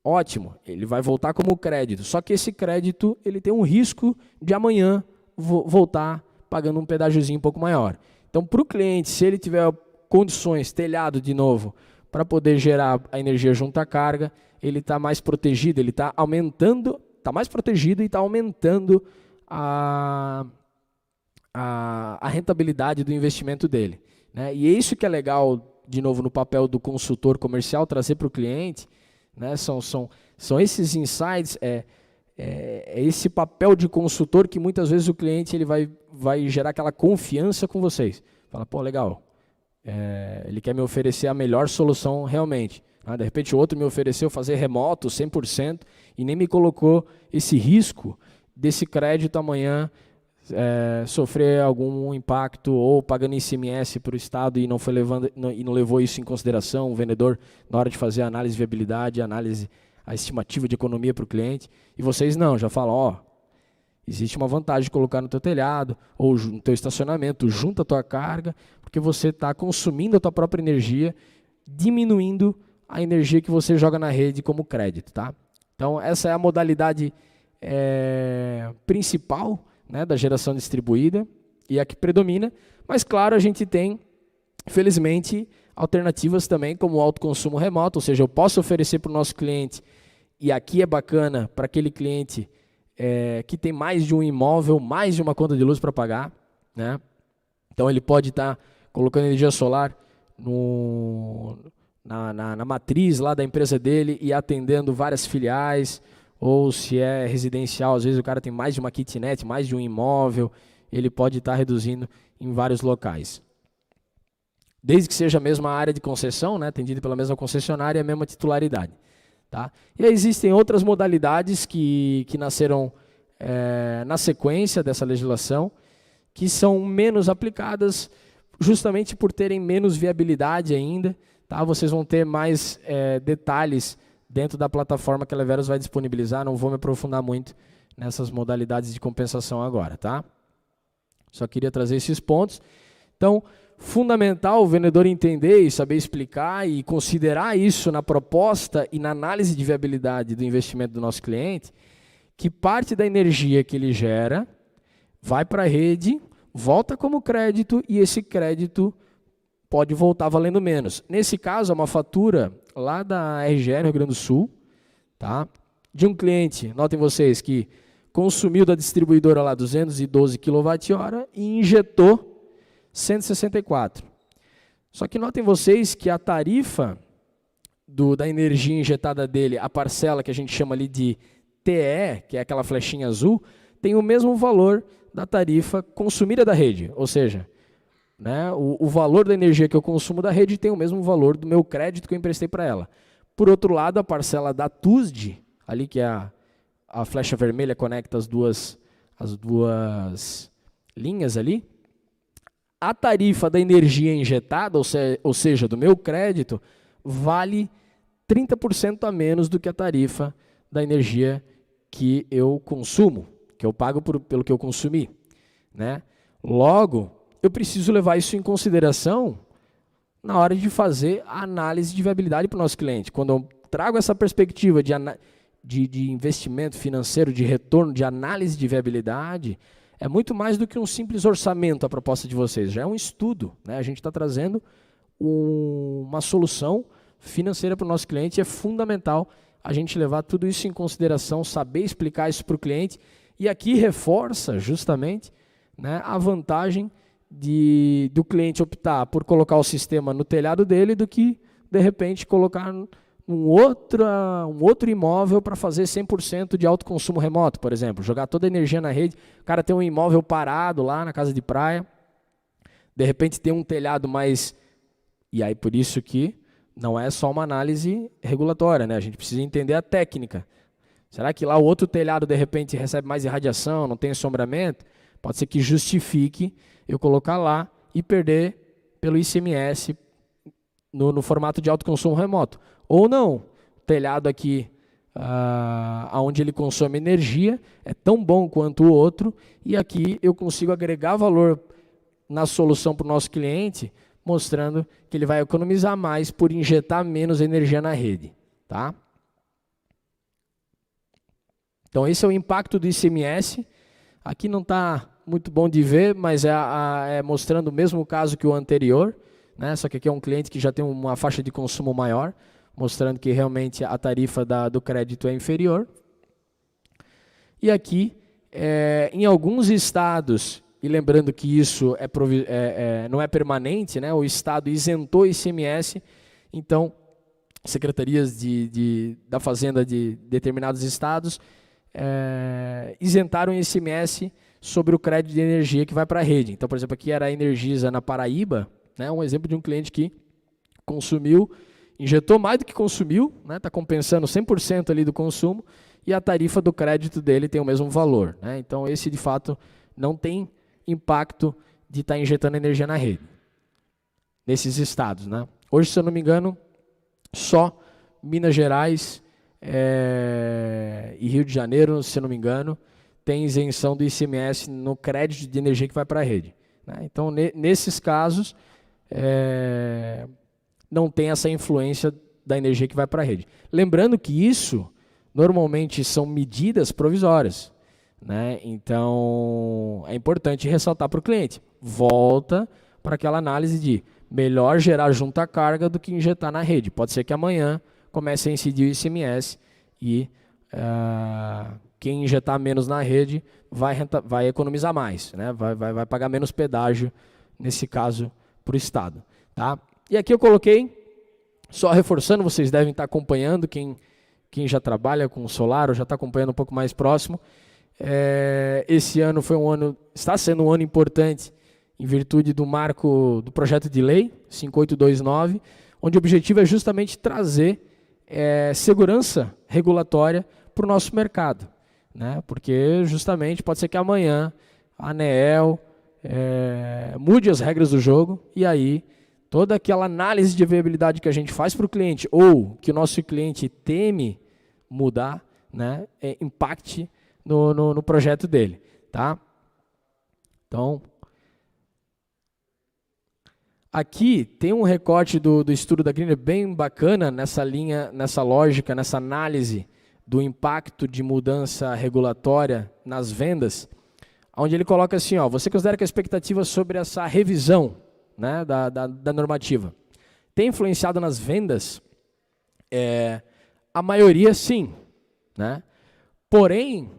ótimo, ele vai voltar como crédito. Só que esse crédito ele tem um risco de amanhã voltar pagando um pedágiozinho um pouco maior. Então, para o cliente, se ele tiver condições, telhado de novo, para poder gerar a energia junto à carga, ele está mais protegido, ele está aumentando, está mais protegido e está aumentando a rentabilidade do investimento dele. Né? E é isso que é legal, de novo, no papel do consultor comercial, trazer para o cliente, né? São esses insights, esse papel de consultor que muitas vezes o cliente ele vai gerar aquela confiança com vocês. Fala, pô, legal, ele quer me oferecer a melhor solução realmente. De repente o outro me ofereceu fazer remoto 100% e nem me colocou esse risco desse crédito amanhã sofrer algum impacto ou pagando ICMS para o Estado e não levou isso em consideração, o vendedor, na hora de fazer a análise de viabilidade, a estimativa de economia para o cliente. E vocês não, já falam, existe uma vantagem de colocar no teu telhado ou no teu estacionamento, junto à tua carga, porque você está consumindo a tua própria energia, diminuindo a energia que você joga na rede como crédito. Tá? Então, essa é a modalidade principal, né, da geração distribuída e a que predomina, mas claro, a gente tem, felizmente, alternativas também como o autoconsumo remoto, ou seja, eu posso oferecer para o nosso cliente, e aqui é bacana para aquele cliente que tem mais de um imóvel, mais de uma conta de luz para pagar, né? Então ele pode estar colocando energia solar na matriz lá da empresa dele e atendendo várias filiais, ou se é residencial, às vezes o cara tem mais de uma kitnet, mais de um imóvel, ele pode estar reduzindo em vários locais. Desde que seja a mesma área de concessão, né, atendida pela mesma concessionária e a mesma titularidade. Tá? E aí existem outras modalidades que nasceram na sequência dessa legislação, que são menos aplicadas justamente por terem menos viabilidade ainda. Tá? Vocês vão ter mais detalhes dentro da plataforma que a Leveros vai disponibilizar, não vou me aprofundar muito nessas modalidades de compensação agora. Tá? Só queria trazer esses pontos. Então, fundamental o vendedor entender e saber explicar e considerar isso na proposta e na análise de viabilidade do investimento do nosso cliente, que parte da energia que ele gera vai para a rede, volta como crédito e esse crédito pode voltar valendo menos. Nesse caso, é uma fatura lá da RGE, no Rio Grande do Sul, tá? De um cliente, notem vocês que consumiu da distribuidora lá 212 kWh e injetou 164. Só que notem vocês que a tarifa da energia injetada dele, a parcela que a gente chama ali de TE, que é aquela flechinha azul, tem o mesmo valor da tarifa consumida da rede. Ou seja, né, o valor da energia que eu consumo da rede tem o mesmo valor do meu crédito que eu emprestei para ela. Por outro lado, a parcela da TUSD, ali que é a flecha vermelha conecta as duas linhas ali, a tarifa da energia injetada, ou seja, do meu crédito, vale 30% a menos do que a tarifa da energia que eu consumo, que eu pago pelo que eu consumi, né? Logo, eu preciso levar isso em consideração na hora de fazer a análise de viabilidade para o nosso cliente. Quando eu trago essa perspectiva de investimento financeiro, de retorno, de análise de viabilidade, é muito mais do que um simples orçamento a proposta de vocês, já é um estudo, né? A gente está trazendo uma solução financeira para o nosso cliente, é fundamental a gente levar tudo isso em consideração, saber explicar isso para o cliente, e aqui reforça justamente, né, a vantagem do cliente optar por colocar o sistema no telhado dele do que, de repente, colocar um outro imóvel para fazer 100% de autoconsumo remoto, por exemplo. Jogar toda a energia na rede, o cara tem um imóvel parado lá na casa de praia, de repente tem um telhado mais... E aí por isso que não é só uma análise regulatória, né? A gente precisa entender a técnica. Será que lá o outro telhado de repente recebe mais irradiação, não tem assombramento? Pode ser que justifique eu colocar lá e perder pelo ICMS no formato de autoconsumo remoto. Ou não, o telhado aqui, onde ele consome energia, é tão bom quanto o outro, e aqui eu consigo agregar valor na solução para o nosso cliente, mostrando que ele vai economizar mais por injetar menos energia na rede. Tá? Então esse é o impacto do ICMS. Aqui não está muito bom de ver, mas é mostrando o mesmo caso que o anterior, né? Só que aqui é um cliente que já tem uma faixa de consumo maior, mostrando que realmente a tarifa do crédito é inferior. E aqui, em alguns estados, e lembrando que isso não é permanente, né? O estado isentou ICMS, então secretarias da Fazenda de determinados estados isentaram ICMS sobre o crédito de energia que vai para a rede. Então, por exemplo, aqui era a Energisa na Paraíba, né? Um exemplo de um cliente que consumiu, injetou mais do que consumiu, né? Está compensando 100% ali do consumo, e a tarifa do crédito dele tem o mesmo valor, né? Então, esse de fato não tem impacto de estar injetando energia na rede, nesses estados, né? Hoje, se eu não me engano, só Minas Gerais e Rio de Janeiro, se eu não me engano, tem isenção do ICMS no crédito de energia que vai para a rede, né? Então, nesses casos, não tem essa influência da energia que vai para a rede. Lembrando que isso, normalmente, são medidas provisórias, né? Então, é importante ressaltar para o cliente. Volta para aquela análise de melhor gerar junto à carga do que injetar na rede. Pode ser que amanhã comece a incidir o ICMS e quem injetar menos na rede vai economizar mais, né? Vai pagar menos pedágio, nesse caso, para o Estado. Tá? E aqui eu coloquei, só reforçando, vocês devem estar acompanhando, quem já trabalha com solar ou já está acompanhando um pouco mais próximo. Esse ano está sendo um ano importante em virtude do marco do projeto de lei 5829, onde o objetivo é justamente trazer segurança regulatória para o nosso mercado, né? Porque justamente pode ser que amanhã a ANEEL mude as regras do jogo e aí toda aquela análise de viabilidade que a gente faz para o cliente ou que o nosso cliente teme mudar, né, impacte no projeto dele. Tá? Então, aqui tem um recorte do estudo da Greener bem bacana nessa linha, nessa lógica, nessa análise do impacto de mudança regulatória nas vendas, onde ele coloca assim, ó, você considera que a expectativa sobre essa revisão, né, da normativa tem influenciado nas vendas? A maioria sim, né? Porém,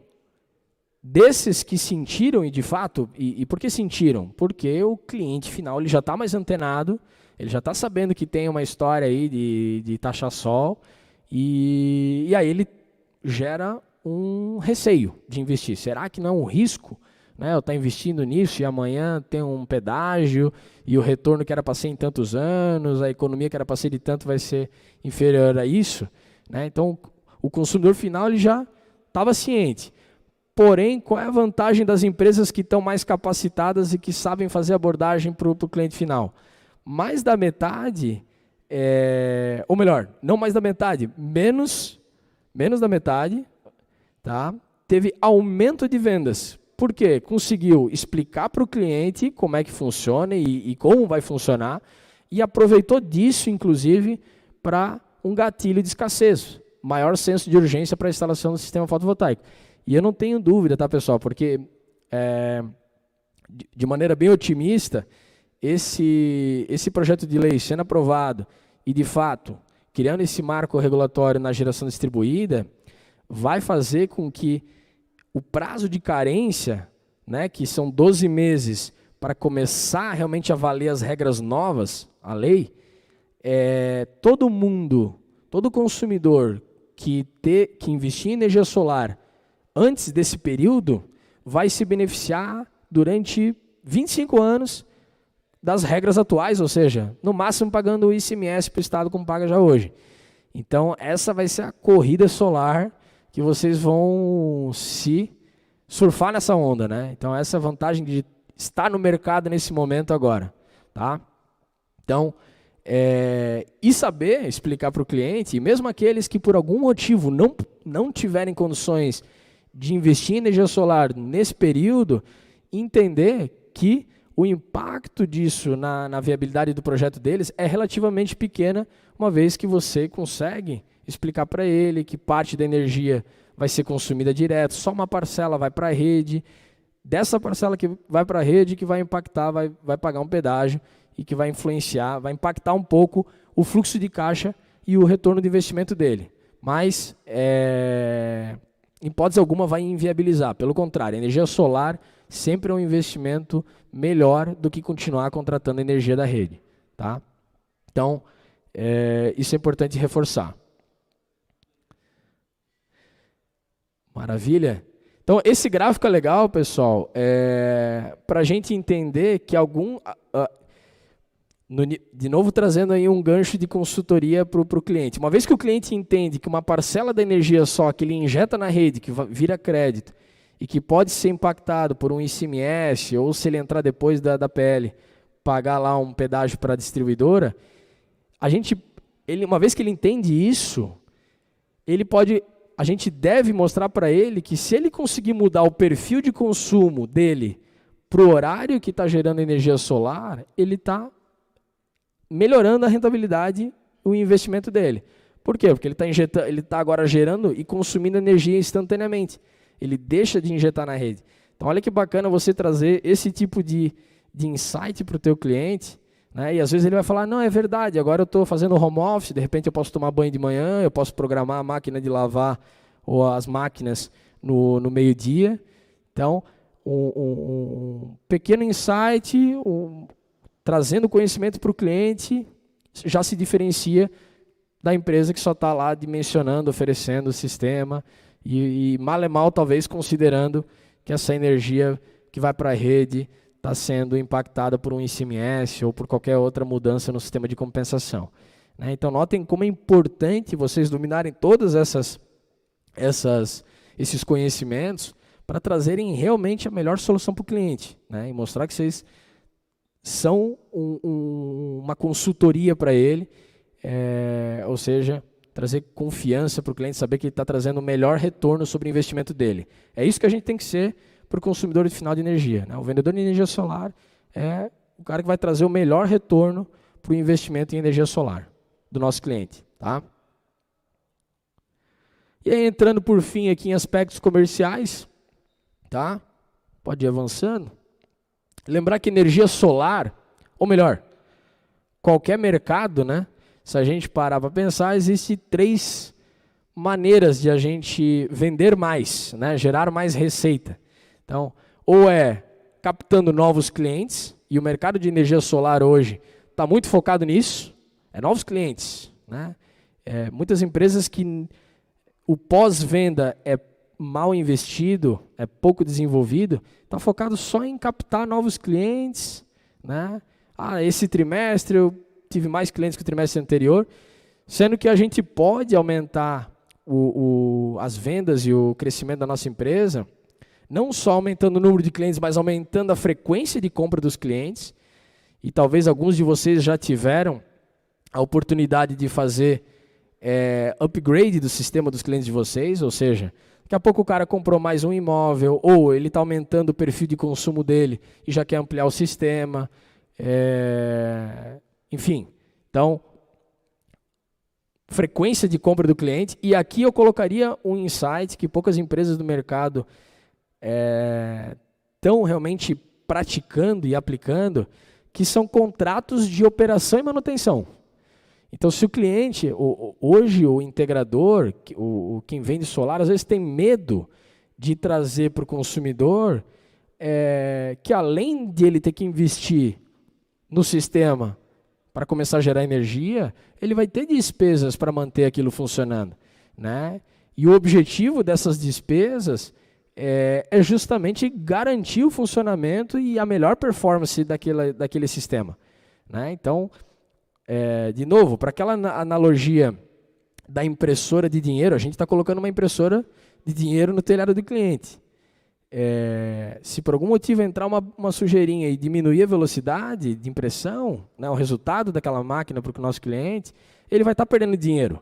desses que sentiram, e de fato, e por que sentiram? Porque o cliente final ele já está mais antenado, ele já está sabendo que tem uma história aí de taxa sol, e aí ele gera um receio de investir. Será que não é um risco, né, eu estar investindo nisso e amanhã tem um pedágio e o retorno que era para ser em tantos anos, a economia que era para ser de tanto vai ser inferior a isso? Né? Então, o consumidor final ele já estava ciente. Porém, qual é a vantagem das empresas que estão mais capacitadas e que sabem fazer abordagem para o cliente final? Mais da metade, ou melhor, não mais da metade, menos da metade, tá? Teve aumento de vendas. Por quê? Conseguiu explicar para o cliente como é que funciona e como vai funcionar e aproveitou disso, inclusive, para um gatilho de escassez, maior senso de urgência para a instalação do sistema fotovoltaico. E eu não tenho dúvida, tá, pessoal, porque de maneira bem otimista, esse projeto de lei sendo aprovado e, de fato, criando esse marco regulatório na geração distribuída, vai fazer com que o prazo de carência, né, que são 12 meses para começar realmente a valer as regras novas, a lei, todo mundo, todo consumidor que investir em energia solar antes desse período vai se beneficiar durante 25 anos das regras atuais, ou seja, no máximo pagando o ICMS para o Estado como paga já hoje. Então, essa vai ser a corrida solar que vocês vão se surfar nessa onda, né? Então, essa é a vantagem de estar no mercado nesse momento agora, tá? Então, e saber explicar para o cliente, e mesmo aqueles que por algum motivo não tiverem condições de investir em energia solar nesse período, entender que o impacto disso na viabilidade do projeto deles é relativamente pequena, uma vez que você consegue explicar para ele que parte da energia vai ser consumida direto, só uma parcela vai para a rede, dessa parcela que vai para a rede que vai impactar, vai pagar um pedágio e que vai influenciar, vai impactar um pouco o fluxo de caixa e o retorno de investimento dele. Mas, em hipótese alguma, vai inviabilizar. Pelo contrário, a energia solar sempre é um investimento melhor do que continuar contratando energia da rede. Tá? Então, isso é importante reforçar. Maravilha? Então, esse gráfico é legal, pessoal, para a gente entender que de novo trazendo aí um gancho de consultoria para o cliente. Uma vez que o cliente entende que uma parcela da energia só que ele injeta na rede, que vira crédito, e que pode ser impactado por um ICMS, ou se ele entrar depois da PL, pagar lá um pedágio para a distribuidora, uma vez que ele entende isso, a gente deve mostrar para ele que se ele conseguir mudar o perfil de consumo dele para o horário que está gerando energia solar, ele está melhorando a rentabilidade, o investimento dele. Por quê? Porque ele está agora gerando e consumindo energia instantaneamente. Ele deixa de injetar na rede. Então, olha que bacana você trazer esse tipo de insight para o teu cliente, né? E às vezes ele vai falar, não, é verdade, agora eu estou fazendo home office, de repente eu posso tomar banho de manhã, eu posso programar a máquina de lavar ou as máquinas no meio-dia. Então, um pequeno insight, trazendo conhecimento para o cliente, já se diferencia da empresa que só está lá dimensionando, oferecendo o sistema e mal e mal talvez considerando que essa energia que vai para a rede está sendo impactada por um ICMS ou por qualquer outra mudança no sistema de compensação. Né? Então notem como é importante vocês dominarem todas esses conhecimentos para trazerem realmente a melhor solução para o cliente, né? E mostrar que vocês são uma consultoria para ele, ou seja, trazer confiança para o cliente, saber que ele está trazendo o melhor retorno sobre o investimento dele. É isso que a gente tem que ser para o consumidor final de energia. Né? O vendedor de energia solar é o cara que vai trazer o melhor retorno para o investimento em energia solar do nosso cliente. Tá? E aí, entrando por fim aqui em aspectos comerciais, tá? Pode ir avançando. Lembrar que energia solar, ou melhor, qualquer mercado, né? Se a gente parar para pensar, existem 3 maneiras de a gente vender mais, né? Gerar mais receita. Então, ou é captando novos clientes, e o mercado de energia solar hoje está muito focado nisso, é novos clientes, né? Muitas empresas que o pós-venda é mal investido, é pouco desenvolvido, está focado só em captar novos clientes, né? Esse trimestre eu tive mais clientes que o trimestre anterior, sendo que a gente pode aumentar as vendas e o crescimento da nossa empresa, não só aumentando o número de clientes, mas aumentando a frequência de compra dos clientes. E talvez alguns de vocês já tiveram a oportunidade de fazer upgrade do sistema dos clientes de vocês, ou seja, daqui a pouco o cara comprou mais um imóvel, ou ele está aumentando o perfil de consumo dele e já quer ampliar o sistema. Enfim, então, frequência de compra do cliente. E aqui eu colocaria um insight que poucas empresas do mercado estão realmente praticando e aplicando, que são contratos de operação e manutenção. Então, se o cliente, hoje o integrador, quem vende solar, às vezes tem medo de trazer para o consumidor que além de ele ter que investir no sistema para começar a gerar energia, ele vai ter despesas para manter aquilo funcionando, né? E o objetivo dessas despesas é justamente garantir o funcionamento e a melhor performance daquele sistema, né? Então, de novo, para aquela analogia da impressora de dinheiro, a gente está colocando uma impressora de dinheiro no telhado do cliente. Se por algum motivo entrar uma sujeirinha e diminuir a velocidade de impressão, né, o resultado daquela máquina para o nosso cliente, ele vai estar perdendo dinheiro.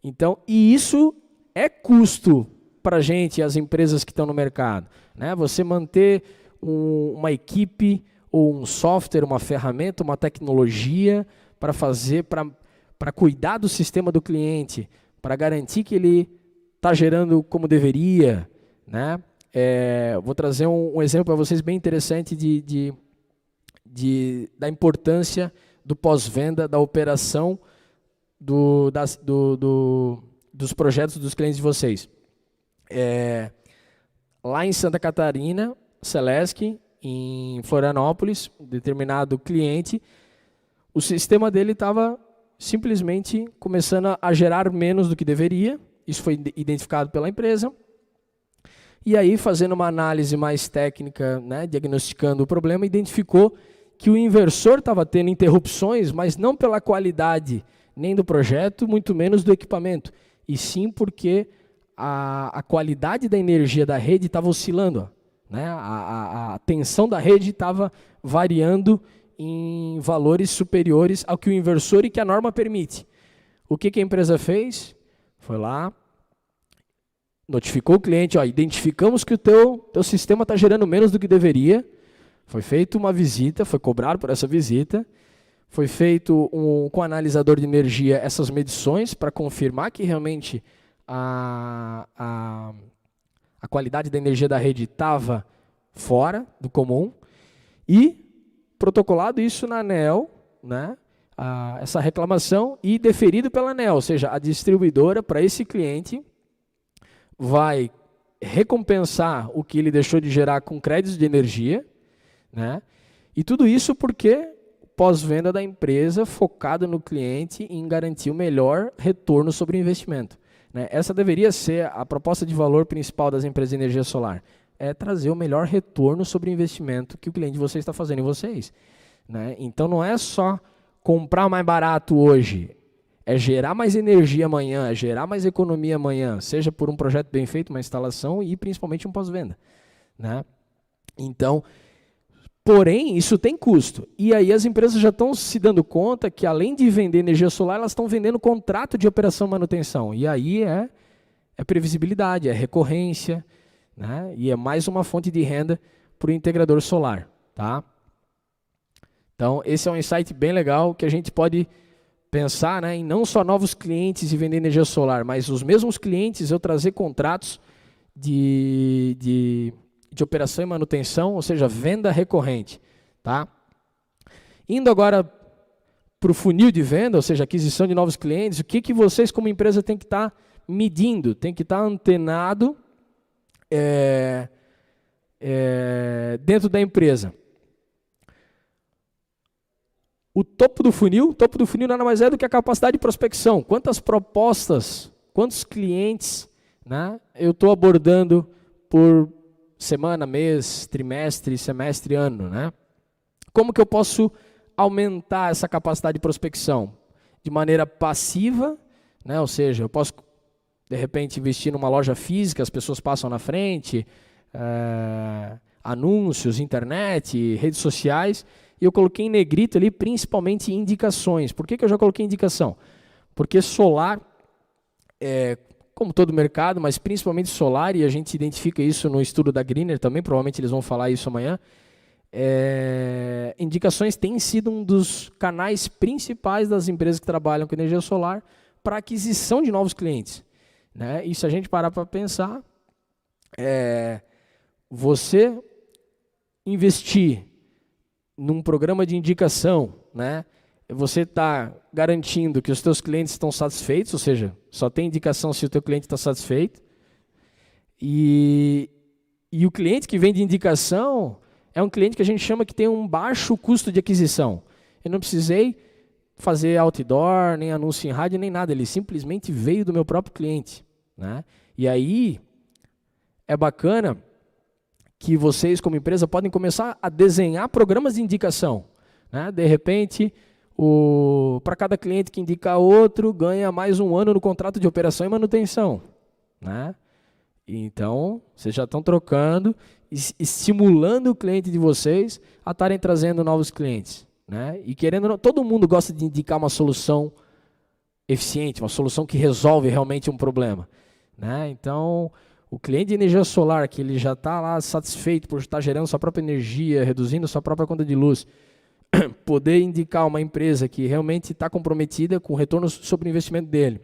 Então, e isso é custo para a gente e as empresas que estão no mercado, né? Você manter uma equipe ou um software, uma ferramenta, uma tecnologia para cuidar do sistema do cliente, para garantir que ele está gerando como deveria, né? Vou trazer um exemplo para vocês bem interessante da importância do pós-venda, da operação dos projetos dos clientes de vocês. Lá em Santa Catarina, Celesc, em Florianópolis, um determinado cliente, o sistema dele estava simplesmente começando a gerar menos do que deveria. Isso foi identificado pela empresa. E aí, fazendo uma análise mais técnica, né, diagnosticando o problema, identificou que o inversor estava tendo interrupções, mas não pela qualidade nem do projeto, muito menos do equipamento, e sim porque a qualidade da energia da rede estava oscilando, né? A tensão da rede estava variando em valores superiores ao que o inversor e que a norma permite. O que a empresa fez? Foi lá, notificou o cliente, identificamos que o teu sistema está gerando menos do que deveria. Foi feita uma visita, foi cobrado por essa visita, foi feito com o analisador de energia essas medições para confirmar que realmente a qualidade da energia da rede estava fora do comum e protocolado isso na ANEEL, né? Essa reclamação e deferido pela ANEEL, ou seja, a distribuidora para esse cliente vai recompensar o que ele deixou de gerar com créditos de energia, né? E tudo isso porque pós-venda da empresa focado no cliente em garantir o melhor retorno sobre o investimento, né? Essa deveria ser a proposta de valor principal das empresas de energia solar, é trazer o melhor retorno sobre o investimento que o cliente de vocês está fazendo em vocês, né? Então não é só comprar mais barato hoje, é gerar mais energia amanhã, é gerar mais economia amanhã, seja por um projeto bem feito, uma instalação e principalmente um pós-venda, né? Então, porém, isso tem custo. E aí as empresas já estão se dando conta que além de vender energia solar, elas estão vendendo contrato de operação e manutenção. E aí é previsibilidade, é recorrência, né? E é mais uma fonte de renda para o integrador solar, tá? Então, esse é um insight bem legal que a gente pode pensar, né, em não só novos clientes e vender energia solar, mas os mesmos clientes eu trazer contratos de operação e manutenção, ou seja, venda recorrente, tá? Indo agora para o funil de venda, ou seja, aquisição de novos clientes, o que vocês como empresa tem que estar medindo, tem que estar antenado dentro da empresa. O topo do funil nada mais é do que a capacidade de prospecção. Quantas propostas, quantos clientes, né, eu estou abordando por semana, mês, trimestre, semestre, ano, né? Como que eu posso aumentar essa capacidade de prospecção? De maneira passiva, né? Ou seja, eu posso, de repente, investir numa loja física, as pessoas passam na frente, anúncios, internet, redes sociais, e eu coloquei em negrito ali principalmente indicações. Por que eu já coloquei indicação? Porque solar, como todo mercado, mas principalmente solar, e a gente identifica isso no estudo da Greener também, provavelmente eles vão falar isso amanhã, indicações têm sido um dos canais principais das empresas que trabalham com energia solar para aquisição de novos clientes, né? E se a gente parar para pensar, você investir num programa de indicação, né? Você está garantindo que os teus clientes estão satisfeitos, ou seja, só tem indicação se o teu cliente está satisfeito. E o cliente que vem de indicação é um cliente que a gente chama que tem um baixo custo de aquisição. Eu não precisei fazer outdoor, nem anúncio em rádio, nem nada. Ele simplesmente veio do meu próprio cliente, né? E aí é bacana que vocês, como empresa, podem começar a desenhar programas de indicação, né? De repente, para cada cliente que indica outro, ganha mais um ano no contrato de operação e manutenção, né? Então, vocês já estão trocando, estimulando o cliente de vocês a estarem trazendo novos clientes, né? E querendo, todo mundo gosta de indicar uma solução eficiente, uma solução que resolve realmente um problema, né? Então, o cliente de energia solar, que ele já está lá satisfeito por estar gerando sua própria energia, reduzindo sua própria conta de luz, poder indicar uma empresa que realmente está comprometida com o retorno sobre o investimento dele,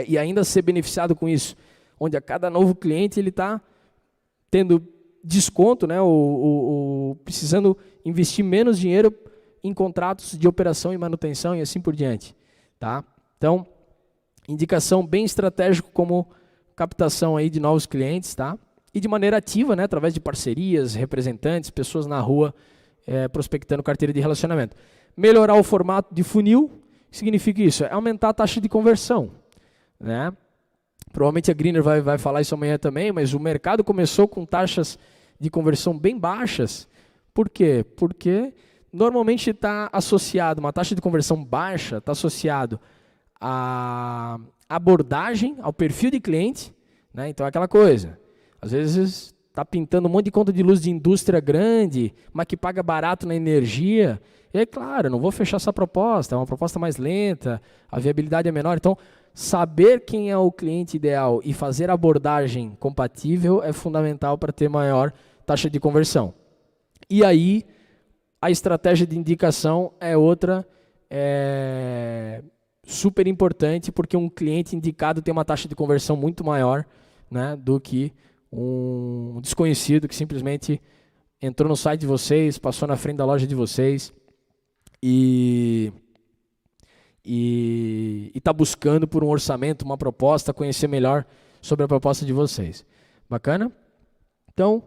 e ainda ser beneficiado com isso, onde a cada novo cliente ele está tendo desconto, né, ou precisando investir menos dinheiro em contratos de operação e manutenção e assim por diante, tá? Então, indicação bem estratégico como captação aí de novos clientes, tá? E de maneira ativa, né, através de parcerias, representantes, pessoas na rua prospectando carteira de relacionamento. Melhorar o formato de funil, significa isso, é aumentar a taxa de conversão, né? Provavelmente a Greener vai falar isso amanhã também, mas o mercado começou com taxas de conversão bem baixas. Por quê? Porque normalmente está associado, uma taxa de conversão baixa está associado à abordagem, ao perfil de cliente, né? Então é aquela coisa, às vezes está pintando um monte de conta de luz de indústria grande, mas que paga barato na energia. E é claro, não vou fechar essa proposta, é uma proposta mais lenta, a viabilidade é menor. Então, saber quem é o cliente ideal e fazer a abordagem compatível é fundamental para ter maior taxa de conversão. E aí, a estratégia de indicação é outra super importante, porque um cliente indicado tem uma taxa de conversão muito maior, né, do que um desconhecido que simplesmente entrou no site de vocês, passou na frente da loja de vocês e está buscando por um orçamento, uma proposta, conhecer melhor sobre a proposta de vocês. Bacana? Então,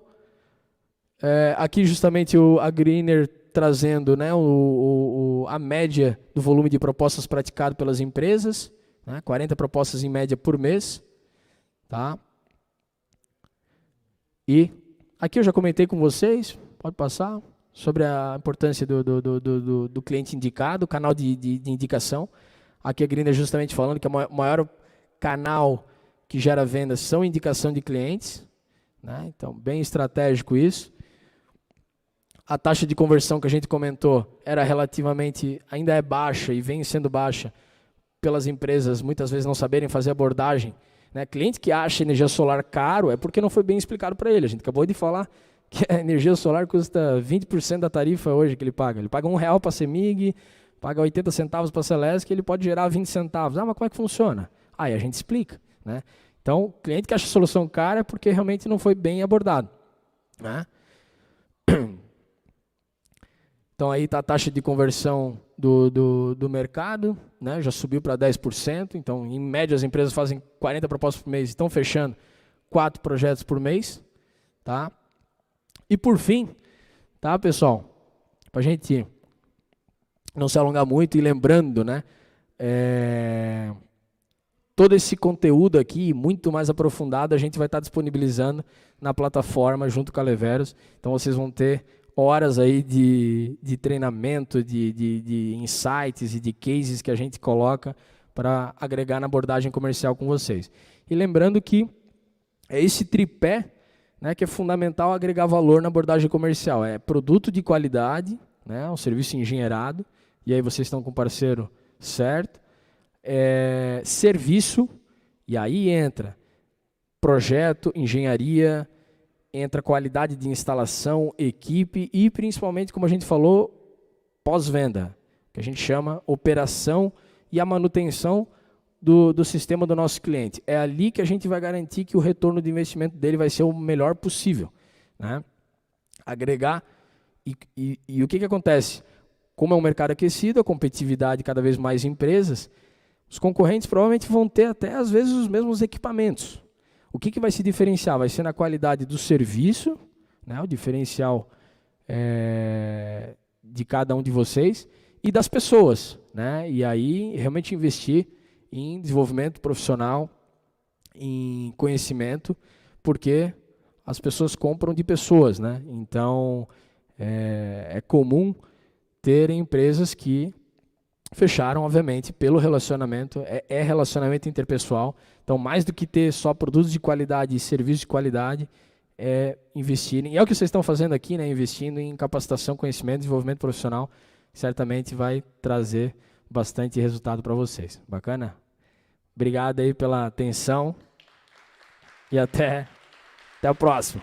aqui justamente a Greener trazendo, né, a média do volume de propostas praticado pelas empresas, né, 40 propostas em média por mês, tá? E aqui eu já comentei com vocês, pode passar, sobre a importância do cliente indicado, canal de indicação. Aqui a Greener justamente falando que o maior canal que gera vendas são indicação de clientes, né? Então, bem estratégico isso. A taxa de conversão que a gente comentou era relativamente, ainda é baixa e vem sendo baixa pelas empresas muitas vezes não saberem fazer abordagem, né? Cliente que acha energia solar caro é porque não foi bem explicado para ele. A gente acabou de falar que a energia solar custa 20% da tarifa hoje que ele paga. Ele paga R$1 para a CEMIG, paga 80 centavos para a Celesc, ele pode gerar 20 centavos. Ah, mas como é que funciona? Aí a gente explica, né? Então, cliente que acha solução cara é porque realmente não foi bem abordado, né? Então, aí está a taxa de conversão do mercado, né? Já subiu para 10%. Então, em média, as empresas fazem 40 propostas por mês e estão fechando 4 projetos por mês, tá? E por fim, tá, pessoal? Para a gente não se alongar muito e lembrando, né? Todo esse conteúdo aqui, muito mais aprofundado, a gente vai estar disponibilizando na plataforma junto com a Leveros. Então vocês vão ter horas aí de treinamento, de insights e de cases que a gente coloca para agregar na abordagem comercial com vocês. E lembrando que é esse tripé, né, que é fundamental agregar valor na abordagem comercial. É produto de qualidade, né, um serviço engenheirado, e aí vocês estão com o parceiro certo. Serviço, e aí entra projeto, engenharia, entra qualidade de instalação, equipe e principalmente, como a gente falou, pós-venda, que a gente chama operação e a manutenção do sistema do nosso cliente. É ali que a gente vai garantir que o retorno de investimento dele vai ser o melhor possível, né? Agregar, e o que acontece? Como é um mercado aquecido, a competitividade cada vez mais empresas, os concorrentes provavelmente vão ter até, às vezes, os mesmos equipamentos. O que vai se diferenciar? Vai ser na qualidade do serviço, né, o diferencial de cada um de vocês, e das pessoas, né? E aí, realmente investir em desenvolvimento profissional, em conhecimento, porque as pessoas compram de pessoas, né? Então, é comum ter empresas que fecharam, obviamente, pelo relacionamento, é relacionamento interpessoal. Então, mais do que ter só produtos de qualidade e serviços de qualidade, é investirem. E é o que vocês estão fazendo aqui, né? Investindo em capacitação, conhecimento, desenvolvimento profissional, certamente vai trazer bastante resultado para vocês. Bacana? Obrigado aí pela atenção e até a próxima.